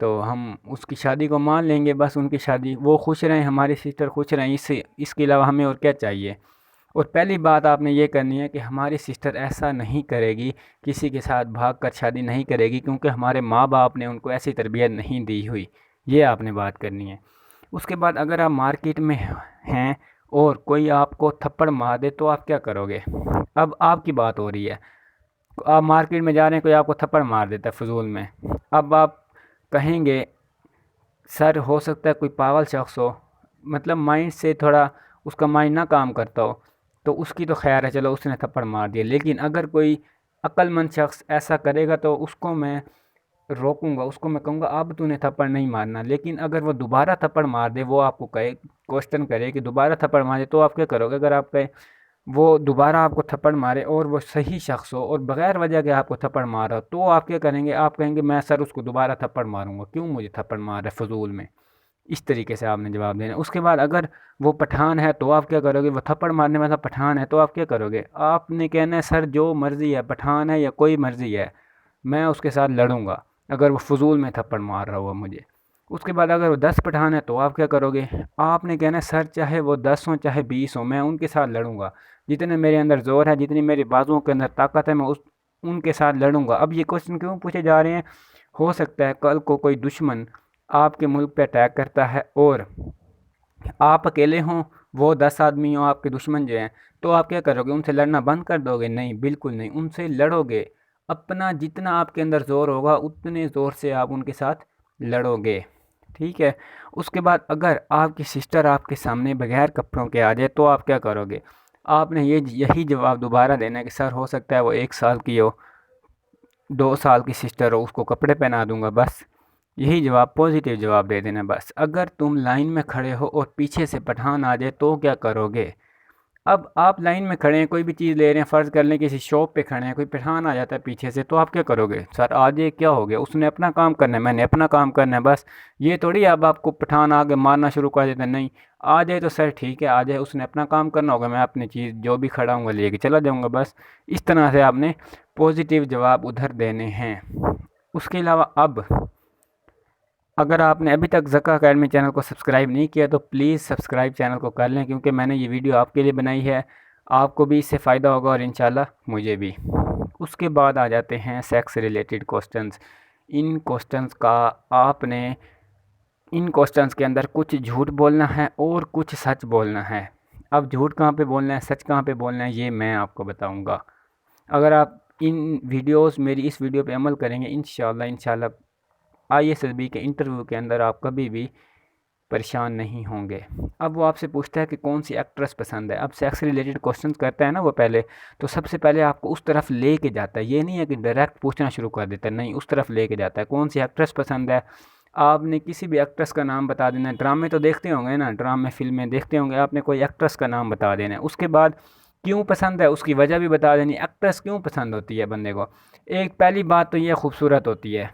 तो हम उसकी शादी को मान लेंगे, बस उनकी शादी, वो खुश रहें, हमारी सिस्टर खुश रहें, इसके अलावा हमें और क्या चाहिए। और पहली बात आपने ये करनी है कि हमारी सिस्टर ऐसा नहीं करेगी, किसी के साथ भागकर शादी नहीं करेगी, क्योंकि हमारे माँ बाप ने उनको ऐसी तरबियत नहीं दी हुई। ये आपने बात करनी है। उसके बाद अगर आप मार्केट में हैं और कोई आपको थप्पड़ मार दे तो आप क्या करोगे? अब आपकी बात हो रही है। आप मार्केट में जा रहे हैं, कोई आपको थप्पड़ मार देता है फ़िज़ूल में। अब आप कहेंगे सर हो सकता है कोई पागल शख्स हो, मतलब माइंड से थोड़ा उसका माइंड ना काम करता हो, तो उसकी तो खैर है, चलो उसने थप्पड़ मार दिया। लेकिन अगर कोई अक्लमंद शख्स ऐसा करेगा तो उसको मैं रोकूंगा, उसको मैं कहूँगा अब तूने थप्पड़ नहीं मारना। लेकिन अगर वो दोबारा थप्पड़ मार दे, वो आपको कहे, क्वेश्चन करे कि दोबारा थप्पड़ मारे, तो आप क्या करोगे? अगर आप कहे वो दोबारा आपको थप्पड़ मारे और वो सही शख्स हो और बग़ैर वजह के आपको थप्पड़ मारा हो, तो आप क्या करेंगे? आप कहेंगे मैं सर उसको दोबारा थप्पड़ मारूंगा, क्यों मुझे थप्पड़ मार रहा है फ़िज़ूल में। इस तरीके से आपने जवाब देना। उसके बाद अगर वो पठान है तो आप क्या करोगे? वो थप्पड़ मारने वाला पठान है तो आप क्या करोगे? आपने कहना है सर जो मर्ज़ी है, पठान है या कोई मर्ज़ी है, मैं उसके साथ लड़ूंगा अगर वो फ़िज़ूल में थप्पड़ मार रहा हुआ मुझे। उसके बाद अगर वो 10 पठान है तो आप क्या करोगे? आपने कहना है सर चाहे वो 10 हों चाहे 20 हों, मैं उनके साथ लड़ूंगा। जितने मेरे अंदर ज़ोर है, जितनी मेरी बाजुओं के अंदर ताकत है, मैं उस उनके साथ लड़ूंगा। अब ये क्वेश्चन क्यों पूछे जा रहे हैं? हो सकता है कल को कोई दुश्मन आपके मुल्क पे अटैक करता है और आप अकेले हों, वो 10 आदमी हों आपके दुश्मन जो हैं, तो आप क्या करोगे? उनसे लड़ना बंद कर दोगे? नहीं, बिल्कुल नहीं, उनसे लड़ोगे। अपना जितना आपके अंदर ज़ोर होगा उतने ज़ोर से आप उनके साथ लड़ोगे। ठीक है? उसके बाद अगर आपकी सिस्टर आपके सामने बगैर कपड़ों के आ जाए तो आप क्या करोगे? आपने यही जवाब दोबारा देना है कि सर हो सकता है वो 1 साल की हो, 2 साल की सिस्टर हो, उसको कपड़े पहना दूँगा बस। यही जवाब, पॉजिटिव जवाब दे देना बस। अगर तुम लाइन में खड़े हो और पीछे से पठान आ जाए तो क्या करोगे? अब आप लाइन में खड़े हैं, कोई भी चीज़ ले रहे हैं, फ़र्ज़ कर लें किसी शॉप पे खड़े हैं, कोई पठान आ जाता है पीछे से, तो आप क्या करोगे? सर आ जाए क्या हो गया, उसने अपना काम करना है, मैंने अपना काम करना है बस। ये थोड़ी अब आपको पठान आके मारना शुरू कर देता है, नहीं। आ जाए तो सर ठीक है, आ जाए, उसने अपना काम करना होगा, मैं अपनी चीज़ जो भी खड़ा हूँगा लेके चला जाऊँगा बस। इस तरह से आपने पॉजिटिव जवाब उधर देने हैं। उसके अलावा अब अगर आपने अभी तक ज़का अकेडमी चैनल को सब्सक्राइब नहीं किया तो प्लीज़ सब्सक्राइब चैनल को कर लें, क्योंकि मैंने ये वीडियो आपके लिए बनाई है। आपको भी इससे फ़ायदा होगा और इंशाल्लाह मुझे भी। उसके बाद आ जाते हैं सेक्स रिलेटेड क्वेश्चंस। इन क्वेश्चंस का आपने इन क्वेश्चंस के अंदर कुछ झूठ बोलना है और कुछ सच बोलना है। अब झूठ कहाँ पे बोलना है, सच कहाँ पे बोलना है, ये मैं आपको बताऊँगा। अगर आप इन वीडियोज़ मेरी इस वीडियो पे अमल करेंगे इंशाल्लाह ISSB के इंटरव्यू के अंदर आप कभी भी परेशान नहीं होंगे। अब वो आपसे पूछता है कि कौन सी एक्ट्रेस पसंद है। अब सेक्स रिलेटेड क्वेश्चंस करता है ना वो पहले, तो सबसे पहले आपको उस तरफ ले के जाता है। ये नहीं है कि डायरेक्ट पूछना शुरू कर देता है, नहीं, उस तरफ ले के जाता है। कौन सी एक्ट्रेस पसंद है, आपने किसी भी एक्ट्रेस का नाम बता देना है। ड्रामे तो देखते होंगे ना, ड्रामे फिल्में देखते होंगे, आपने कोई एक्ट्रेस का नाम बता देना है। उसके बाद क्यों पसंद है उसकी वजह भी बता देनी। एक्ट्रेस क्यों पसंद होती है बंदे को, एक पहली बात तो ये खूबसूरत होती है,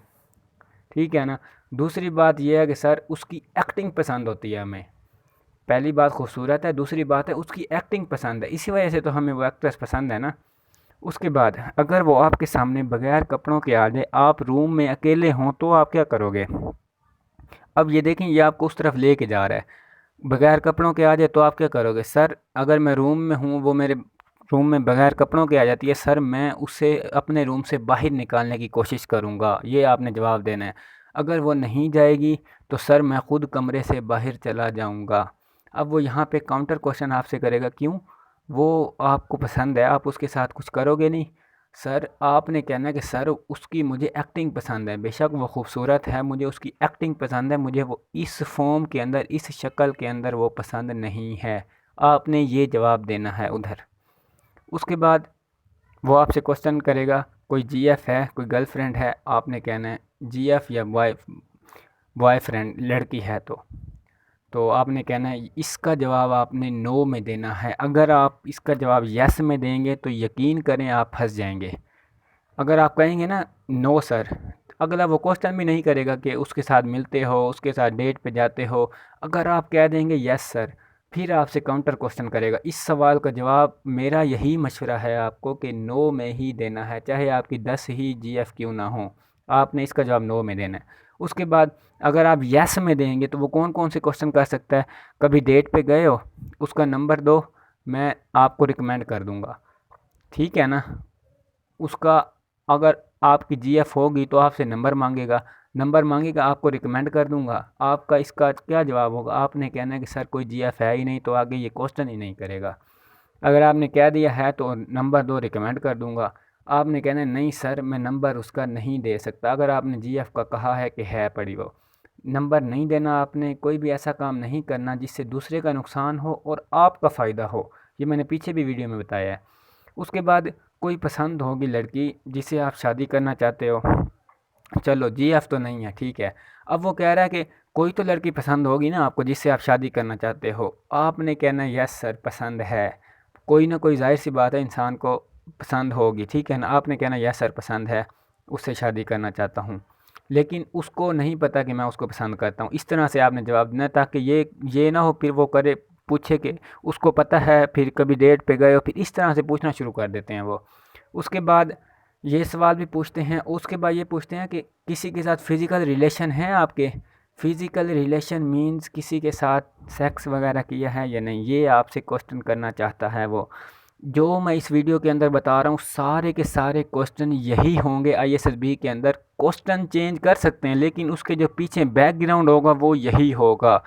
ठीक है ना। दूसरी बात यह है कि सर उसकी एक्टिंग पसंद होती है हमें। पहली बात खूबसूरत है, दूसरी बात है उसकी एक्टिंग पसंद है, इसी वजह से तो हमें वो एक्ट्रेस पसंद है ना। उसके बाद अगर वो आपके सामने बगैर कपड़ों के आ जाए, आप रूम में अकेले हों, तो आप क्या करोगे। अब ये देखें, ये आपको उस तरफ ले के जा रहा है, बगैर कपड़ों के आ जाए तो आप क्या करोगे। सर अगर मैं रूम में हूँ, वो मेरे रूम में बगैर कपड़ों के आ जाती है, सर मैं उसे अपने रूम से बाहर निकालने की कोशिश करूँगा, ये आपने जवाब देना है। अगर वो नहीं जाएगी तो सर मैं ख़ुद कमरे से बाहर चला जाऊँगा। अब वो यहाँ पे काउंटर क्वेश्चन आपसे करेगा, क्यों, वो आपको पसंद है, आप उसके साथ कुछ करोगे नहीं। सर आपने कहना है कि सर उसकी मुझे एक्टिंग पसंद है, बेशक वो खूबसूरत है, मुझे उसकी एक्टिंग पसंद है, मुझे वो इस फॉर्म के अंदर, इस शक्ल के अंदर वो पसंद नहीं है। आपने ये जवाब देना है उधर। उसके बाद वो आपसे क्वेश्चन करेगा, कोई जीएफ है, कोई गर्लफ्रेंड है, आपने कहना है जीएफ या बॉयफ्रेंड लड़की है तो आपने कहना है इसका जवाब आपने नो में देना है। अगर आप इसका जवाब यस में देंगे तो यकीन करें आप फंस जाएंगे। अगर आप कहेंगे ना नो सर, अगला वो क्वेश्चन भी नहीं करेगा कि उसके साथ मिलते हो, उसके साथ डेट पे जाते हो। अगर आप कह देंगे यस सर, फिर आपसे काउंटर क्वेश्चन करेगा। इस सवाल का जवाब मेरा यही मशवरा है आपको कि नो में ही देना है, चाहे आपकी 10 ही जीएफ क्यों ना हो, आपने इसका जवाब नो में देना है। उसके बाद अगर आप यस में देंगे तो वो कौन कौन से क्वेश्चन कर सकता है, कभी डेट पे गए हो, उसका नंबर दो, मैं आपको रिकमेंड कर दूंगा, ठीक है ना। उसका अगर आपकी जीएफ होगी तो आपसे नंबर मांगेगा, नंबर मांगेगा, आपको रिकमेंड कर दूंगा। आपका इसका क्या जवाब होगा, आपने कहना है कि सर कोई जीएफ है ही नहीं, तो आगे ये क्वेश्चन ही नहीं करेगा। अगर आपने कह दिया है तो नंबर दो, रिकमेंड कर दूंगा। आपने कहना है नहीं सर मैं नंबर उसका नहीं दे सकता। अगर आपने जीएफ का कहा है कि है पड़ी वो, नंबर नहीं देना। आपने कोई भी ऐसा काम नहीं करना जिससे दूसरे का नुकसान हो और आपका फ़ायदा हो, ये मैंने पीछे भी वीडियो में बताया है। उसके बाद कोई पसंद होगी लड़की जिसे आप शादी करना चाहते हो, चलो जीएफ तो नहीं है, ठीक है। अब वो कह रहा है कि कोई तो लड़की पसंद होगी ना आपको जिससे आप शादी करना चाहते हो, आपने कहना है यस सर पसंद है। कोई ना कोई, जाहिर सी बात है, इंसान को पसंद होगी, ठीक है ना। आपने कहना यस सर पसंद है, उससे शादी करना चाहता हूँ, लेकिन उसको नहीं पता कि मैं उसको पसंद करता हूँ। इस तरह से आपने जवाब देना, ताकि ये ना हो फिर वो करे, पूछे कि उसको पता है, फिर कभी डेट पे गए हो, फिर इस तरह से पूछना शुरू कर देते हैं वो। उसके बाद ये सवाल भी पूछते हैं। उसके बाद ये पूछते हैं कि किसी के साथ फ़िज़िकल रिलेशन है आपके। फ़िज़िकल रिलेशन मींस किसी के साथ सेक्स वगैरह किया है या नहीं, ये आपसे क्वेश्चन करना चाहता है वो। जो मैं इस वीडियो के अंदर बता रहा हूँ सारे के सारे क्वेश्चन यही होंगे ISSB के अंदर। क्वेश्चन चेंज कर सकते हैं लेकिन उसके जो पीछे बैकग्राउंड होगा वो यही होगा।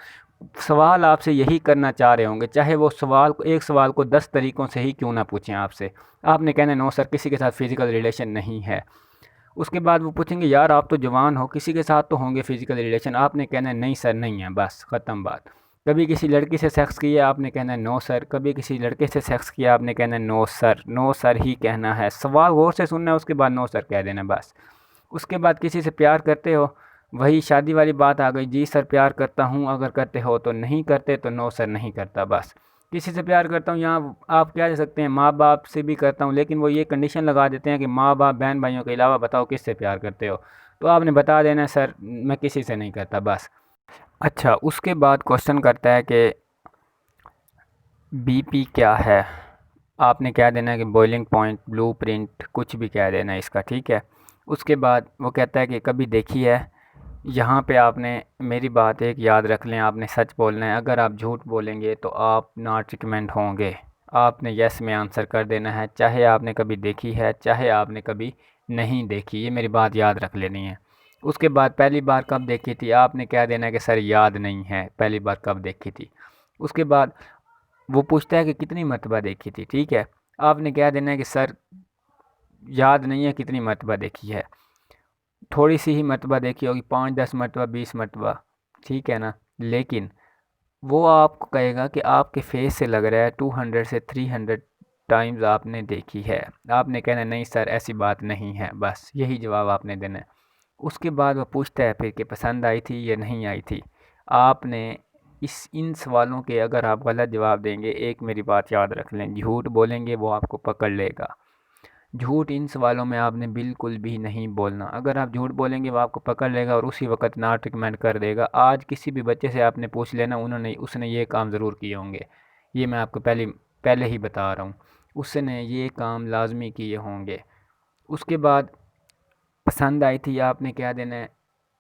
सवाल आपसे यही करना चाह रहे होंगे, चाहे वो सवाल को, एक सवाल को 10 तरीक़ों से ही क्यों ना पूछें आपसे। आपने कहना नो सर किसी के साथ फ़िज़िकल रिलेशन नहीं है। उसके बाद वो पूछेंगे यार आप तो जवान हो, किसी के साथ तो होंगे फ़िज़िकल रिलेशन, आपने कहना है नहीं सर नहीं है, बस ख़त्म बात। कभी किसी लड़की से सेक्स किया, आपने कहना है नो सर। कभी किसी लड़के से सेक्स किया, आपने कहना है नो सर, नो सर ही कहना है। सवाल गौर से सुनना है, उसके बाद नो सर कह देना बस। उसके बाद किसी से प्यार करते हो, वही शादी वाली बात आ गई, जी सर प्यार करता हूँ, अगर करते हो तो, नहीं करते तो नो सर नहीं करता बस। किसी से प्यार करता हूँ, यहाँ आप क्या कह सकते हैं, माँ बाप से भी करता हूँ, लेकिन वो ये कंडीशन लगा देते हैं कि माँ बाप बहन भाइयों के अलावा बताओ किससे प्यार करते हो, तो आपने बता देना सर मैं किसी से नहीं करता बस। अच्छा, उसके बाद क्वेश्चन करता है कि बीपी क्या है, आपने कह देना है कि बॉइलिंग पॉइंट, ब्लूप्रिंट, कुछ भी कह देना है इसका, ठीक है। उसके बाद वो कहता है कि कभी देखी है। यहाँ पे आपने मेरी बात एक याद रख लें, आपने सच बोलना है। अगर आप झूठ बोलेंगे तो आप नॉट रिकमेंड होंगे। आपने यस में आंसर कर देना है, चाहे आपने कभी देखी है चाहे आपने कभी नहीं देखी, ये मेरी बात याद रख लेनी है। उसके बाद पहली बार कब देखी थी, आपने कह देना है कि सर याद नहीं है पहली बार कब देखी थी। उसके बाद वो पूछता है कि कितनी मरतबा देखी थी, ठीक है। आपने कह देना है कि सर याद नहीं है कितनी मरतबा देखी है। थोड़ी सी ही मरतबा देखी होगी, 5-10 मरतबा, 20 मरतबा, ठीक है ना। लेकिन वो आपको कहेगा कि आपके फेस से लग रहा है 200 से 300 टाइम्स आपने देखी है। आपने कहना नहीं सर ऐसी बात नहीं है, बस यही जवाब आपने देना है। उसके बाद वो पूछता है फिर कि पसंद आई थी या नहीं आई थी। आपने इन सवालों के अगर आप गलत जवाब देंगे, एक मेरी बात याद रख लें, झूठ बोलेंगे वो आपको पकड़ लेगा। झूठ इन सवालों में आपने बिल्कुल भी नहीं बोलना। अगर आप झूठ बोलेंगे वो आपको पकड़ लेगा और उसी वक्त नॉट रिकमेंड कर देगा। आज किसी भी बच्चे से आपने पूछ लेना, उन्होंने उसने ये काम ज़रूर किए होंगे, ये मैं आपको पहले ही बता रहा हूँ, उसने ये काम लाजमी किए होंगे। उसके बाद पसंद आई थी, आपने क्या देना है,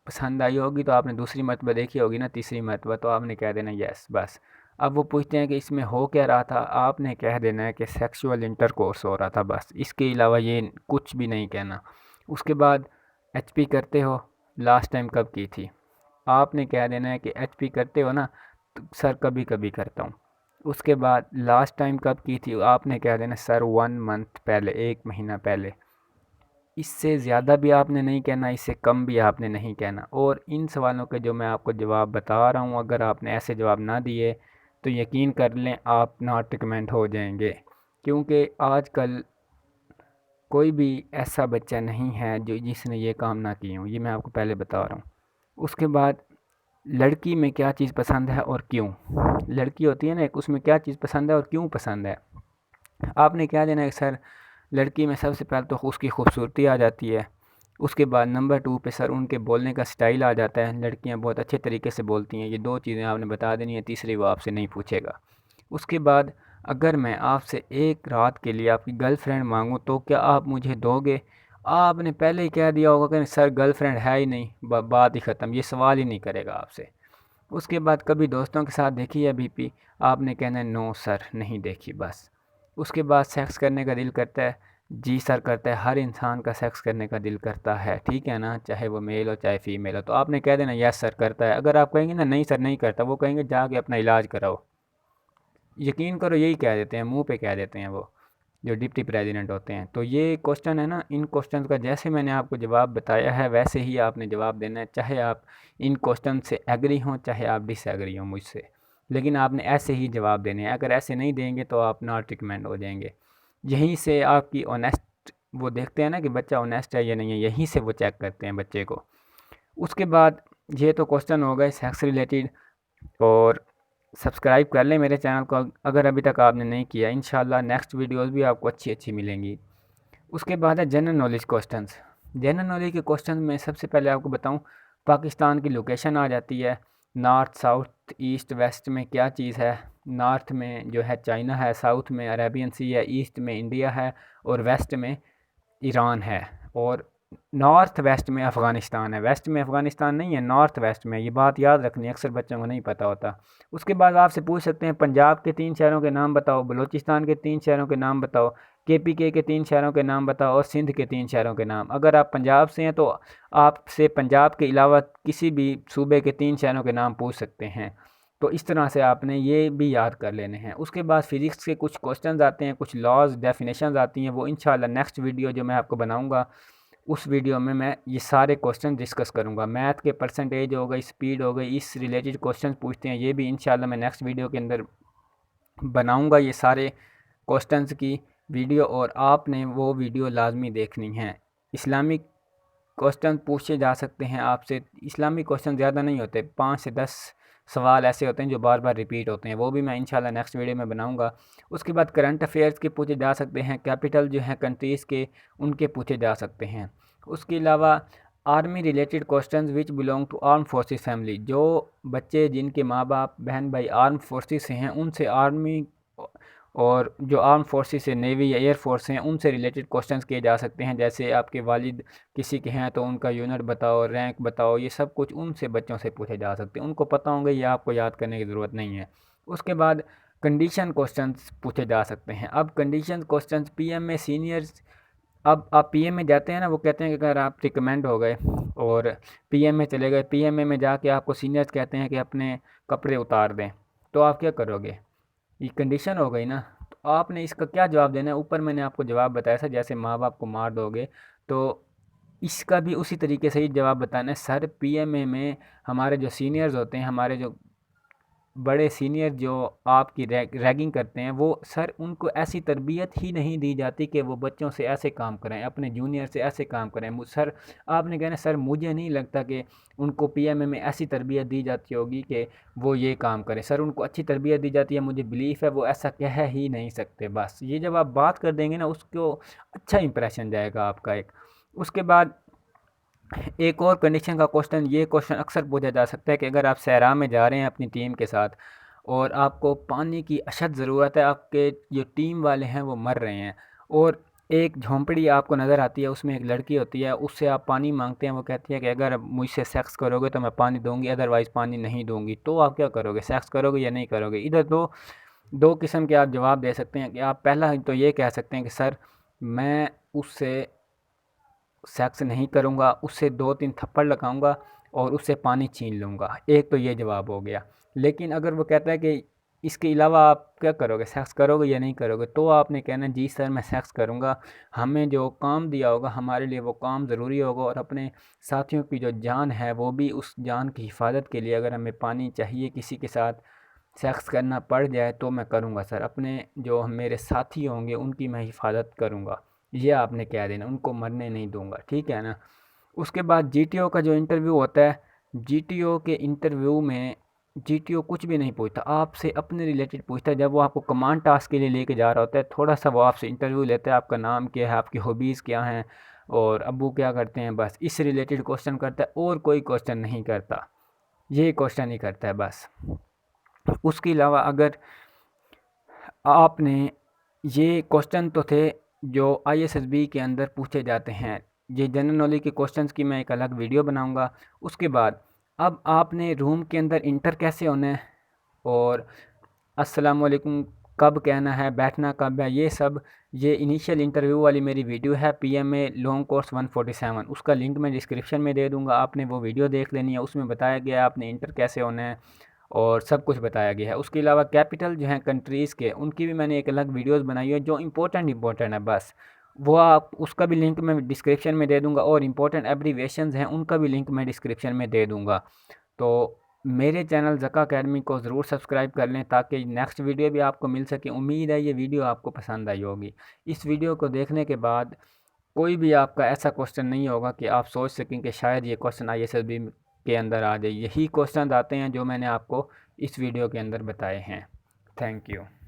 पसंद आई होगी तो आपने दूसरी मरतबा देखी होगी ना, तीसरी मरतबा, तो आपने कह देना यस, बस। अब वो पूछते हैं कि इसमें हो क्या रहा था, आपने कह देना है कि सेक्सुअल इंटरकोर्स हो रहा था, बस। इसके अलावा ये कुछ भी नहीं कहना। उसके बाद एचपी करते हो, लास्ट टाइम कब की थी, आपने कह देना है कि एचपी करते हो ना, तो सर कभी कभी करता हूँ। उसके बाद लास्ट टाइम कब की थी, आपने कह देना सर 1 मंथ पहले, 1 महीना पहले। इससे ज़्यादा भी आपने नहीं कहना, इससे कम भी आपने नहीं कहना। और इन सवालों के जो मैं आपको जवाब बता रहा हूँ, अगर आपने ऐसे जवाब ना दिए तो यकीन कर लें आप नॉट रिकमेंड हो जाएंगे। क्योंकि आजकल कोई भी ऐसा बच्चा नहीं है जो जिसने ये काम ना किए हों, ये मैं आपको पहले बता रहा हूँ। उसके बाद लड़की में क्या चीज़ पसंद है और क्यों, लड़की होती है ना एक, उसमें क्या चीज़ पसंद है और क्यों पसंद है। आपने क्या देना है सर, लड़की में सबसे पहले तो उसकी खूबसूरती आ जाती है। उसके बाद नंबर 2 पे सर उनके बोलने का स्टाइल आ जाता है, लड़कियां बहुत अच्छे तरीके से बोलती हैं। ये दो चीज़ें आपने बता देनी है, तीसरी वो आपसे नहीं पूछेगा। उसके बाद अगर मैं आपसे एक रात के लिए आपकी गर्लफ्रेंड मांगूँ तो क्या आप मुझे दोगे। आपने पहले ही कह दिया होगा कि सर गर्लफ्रेंड है ही नहीं, बात ही ख़त्म, ये सवाल ही नहीं करेगा आपसे। उसके बाद कभी दोस्तों के साथ देखी है बीपी, आपने कहना है नो सर नहीं देखी, बस। उसके बाद सेक्स करने का दिल करता है, जी सर करता है, हर इंसान का सेक्स करने का दिल करता है, ठीक है ना, चाहे वो मेल हो चाहे फीमेल हो। तो आपने कह देना यस सर करता है। अगर आप कहेंगे ना नहीं सर नहीं करता, वो कहेंगे जाके अपना इलाज कराओ। यकीन करो यही कह देते हैं, मुंह पे कह देते हैं वो जो डिप्टी प्रेसिडेंट होते हैं। तो ये क्वेश्चन है ना, इन क्वेश्चन का जैसे मैंने आपको जवाब बताया है वैसे ही आपने जवाब देना है, चाहे आप इन क्वेश्चन से एग्री हों चाहे आप डिसएग्री हों मुझसे, लेकिन आपने ऐसे ही जवाब देने हैं। अगर ऐसे नहीं देंगे तो आप नॉट रिकमेंड हो जाएंगे। यहीं से आपकी ऑनेस्ट, वो देखते हैं ना कि बच्चा ऑनेस्ट है या नहीं है, यहीं से वो चेक करते हैं बच्चे को। उसके बाद ये तो क्वेश्चन हो गए सेक्स रिलेटेड। और सब्सक्राइब कर लें मेरे चैनल को अगर अभी तक आपने नहीं किया। इंशाल्लाह नेक्स्ट वीडियोस भी आपको अच्छी अच्छी मिलेंगी। उसके बाद है general knowledge questions. General knowledge के क्वेश्चन में सबसे पहले आपको बताऊं, पाकिस्तान की लोकेशन आ जाती है, नॉर्थ साउथ ईस्ट वेस्ट में क्या चीज़ है। नॉर्थ में जो है चाइना है, साउथ में अरेबियन सी है, ईस्ट में इंडिया है और वेस्ट में ईरान है। और नॉर्थ वेस्ट में अफ़गानिस्तान है। वेस्ट में अफ़गानिस्तान नहीं है, नॉर्थ वेस्ट में, ये बात याद रखनी है, अक्सर बच्चों को नहीं पता होता। उसके बाद आपसे पूछ सकते हैं पंजाब के 3 शहरों के नाम बताओ, बलूचिस्तान के 3 शहरों के नाम बताओ, केपीके के 3 शहरों के नाम बताओ और सिंध के 3 शहरों के नाम। अगर आप पंजाब से हैं तो आपसे पंजाब के अलावा किसी भी सूबे के 3 शहरों के नाम पूछ सकते हैं। तो इस तरह से आपने ये भी याद कर लेने हैं। उसके बाद फिज़िक्स के कुछ क्वेश्चंस आते हैं, कुछ लॉज डेफिनेशंस आती हैं, वो इंशाल्लाह नेक्स्ट वीडियो जो मैं आपको बनाऊंगा उस वीडियो में मैं ये सारे क्वेश्चन डिस्कस करूंगा। मैथ के परसेंटेज हो गई, स्पीड हो गई, इस रिलेटेड क्वेश्चन पूछते हैं, ये भी इंशाल्लाह मैं नेक्स्ट वीडियो के अंदर बनाऊंगा ये सारे क्वेश्चंस की वीडियो, और आपने वो वीडियो लाजमी देखनी है। इस्लामिक क्वेश्चन पूछे जा सकते हैं आपसे। इस्लामिक क्वेश्चन ज़्यादा नहीं होते, 5 से 10 सवाल ऐसे होते हैं जो बार बार रिपीट होते हैं, वो भी मैं इंशाल्लाह नेक्स्ट वीडियो में बनाऊंगा। उसके बाद करंट अफेयर्स के पूछे जा सकते हैं, कैपिटल जो है कंट्रीज़ के उनके पूछे जा सकते हैं। उसके अलावा army related questions which belong to arm forces family, जो बच्चे जिनके माँ बाप बहन भाई आर्म फोर्सेस से हैं उनसे आर्मी, और जो आर्म फोर्सेस से नेवी या एयर फोर्स हैं उनसे रिलेटेड क्वेश्चंस किए जा सकते हैं। जैसे आपके वालिद किसी के हैं तो उनका यूनिट बताओ, रैंक बताओ, ये सब कुछ उनसे बच्चों से पूछे जा सकते हैं, उनको पता होंगे, ये आपको याद करने की ज़रूरत नहीं है। उसके बाद कंडीशन क्वेश्चंस पूछे जा सकते हैं। अब कंडीशन क्वेश्चंस पीएम में सीनियर्स, अब आप पीएम में जाते हैं ना, वो कहते हैं कि अगर आप रिकमेंड हो गए और पीएम में चले गए, पीएमए में जाके आपको सीनियर्स कहते हैं कि अपने कपड़े उतार दें, तो आप क्या करोगे, ये कंडीशन हो गई ना। तो आपने इसका क्या जवाब देना है, ऊपर मैंने आपको जवाब बताया था, जैसे माँ बाप को मार दोगे तो इसका भी उसी तरीके से ही जवाब बताना है। सर पीएमए में हमारे जो सीनियर्स होते हैं, हमारे जो बड़े सीनियर जो आपकी रैगिंग करते हैं, वो सर उनको ऐसी तरबियत ही नहीं दी जाती कि वो बच्चों से ऐसे काम करें, अपने जूनियर से ऐसे काम करें। सर आपने कहना सर मुझे नहीं लगता कि उनको पीएमए में ऐसी तरबियत दी जाती होगी कि वो ये काम करें। सर उनको अच्छी तरबियत दी जाती है, मुझे बिलीफ है वो ऐसा कह ही नहीं सकते। बस ये जब आप बात कर देंगे ना, उसको अच्छा इंप्रेशन जाएगा आपका एक। उसके बाद एक और कंडीशन का क्वेश्चन, ये क्वेश्चन अक्सर पूछा जा सकता है कि अगर आप सहरा में जा रहे हैं अपनी टीम के साथ और आपको पानी की अशद ज़रूरत है, आपके जो टीम वाले हैं वो मर रहे हैं, और एक झोंपड़ी आपको नज़र आती है, उसमें एक लड़की होती है, उससे आप पानी मांगते हैं, वो कहती है कि अगर आप मुझसे सेक्स करोगे तो मैं पानी दूंगी, अदरवाइज़ पानी नहीं दूंगी। तो आप क्या करोगे, सेक्स करोगे या नहीं करोगे? इधर दो दो किस्म के आप जवाब दे सकते हैं कि आप पहला तो ये कह सकते हैं कि सर मैं उससे सेक्स नहीं करूँगा, उससे 2-3 थप्पड़ लगाऊँगा और उससे पानी छीन लूँगा। एक तो ये जवाब हो गया। लेकिन अगर वो कहता है कि इसके अलावा आप क्या करोगे, सेक्स करोगे या नहीं करोगे? तो आपने कहना जी सर मैं सेक्स करूँगा। हमें जो काम दिया होगा हमारे लिए वो काम ज़रूरी होगा, और अपने साथियों की जो जान है वो भी, उस जान की हिफाज़त के लिए अगर हमें पानी चाहिए, किसी के साथ सेक्स करना पड़ जाए तो मैं करूँगा सर। अपने जो मेरे साथी होंगे उनकी मैं हिफाज़त करूँगा। ये आपने कह देना, उनको मरने नहीं दूँगा, ठीक है ना? उसके बाद जीटीओ का जो इंटरव्यू होता है, जीटीओ के इंटरव्यू में जीटीओ कुछ भी नहीं पूछता, आपसे अपने रिलेटेड पूछता है। जब वो आपको कमांड टास्क के लिए लेके जा रहा होता है, थोड़ा-सा वो आपसे इंटरव्यू लेता है, आपका नाम क्या है, आपकी हॉबीज़ क्या हैं और अब्बू क्या करते हैं, बस इस रिलेटेड क्वेश्चन करता है और कोई क्वेश्चन नहीं करता। ये क्वेश्चन ही करता है बस। उसके अलावा अगर आपने, ये क्वेश्चन तो थे जो आईएसएसबी के अंदर पूछे जाते हैं, ये जनरल नॉलेज के क्वेश्चंस की मैं एक अलग वीडियो बनाऊंगा। उसके बाद अब आपने रूम के अंदर इंटर कैसे होना है, और अस्सलाम वालेकुम कब कहना है, बैठना कब है, ये सब, ये इनिशियल इंटरव्यू वाली मेरी वीडियो है पीएमए लॉन्ग कोर्स 147, उसका लिंक मैं डिस्क्रिप्शन में दे दूंगा। आपने वो वीडियो देख लेनी है, उसमें बताया गया है आपने इंटर कैसे होना है और सब कुछ बताया गया है। उसके अलावा कैपिटल जो हैं कंट्रीज़ के, उनकी भी मैंने एक अलग वीडियोस बनाई है जो इंपॉर्टेंट है बस। वो आप, उसका भी लिंक मैं डिस्क्रिप्शन में दे दूंगा, और इंपॉर्टेंट एब्रीवेशंस हैं उनका भी लिंक मैं डिस्क्रिप्शन में दे दूंगा। तो मेरे चैनल ज़का अकेडमी को ज़रूर सब्सक्राइब कर लें ताकि नेक्स्ट वीडियो भी आपको मिल सके। उम्मीद है ये वीडियो आपको पसंद आई होगी। इस वीडियो को देखने के बाद कोई भी आपका ऐसा क्वेश्चन नहीं होगा कि आप सोच सकें कि शायद ये क्वेश्चन आईएसएसबी के अंदर आ जाए। यही क्वेश्चन आते हैं जो मैंने आपको इस वीडियो के अंदर बताए हैं। Thank you.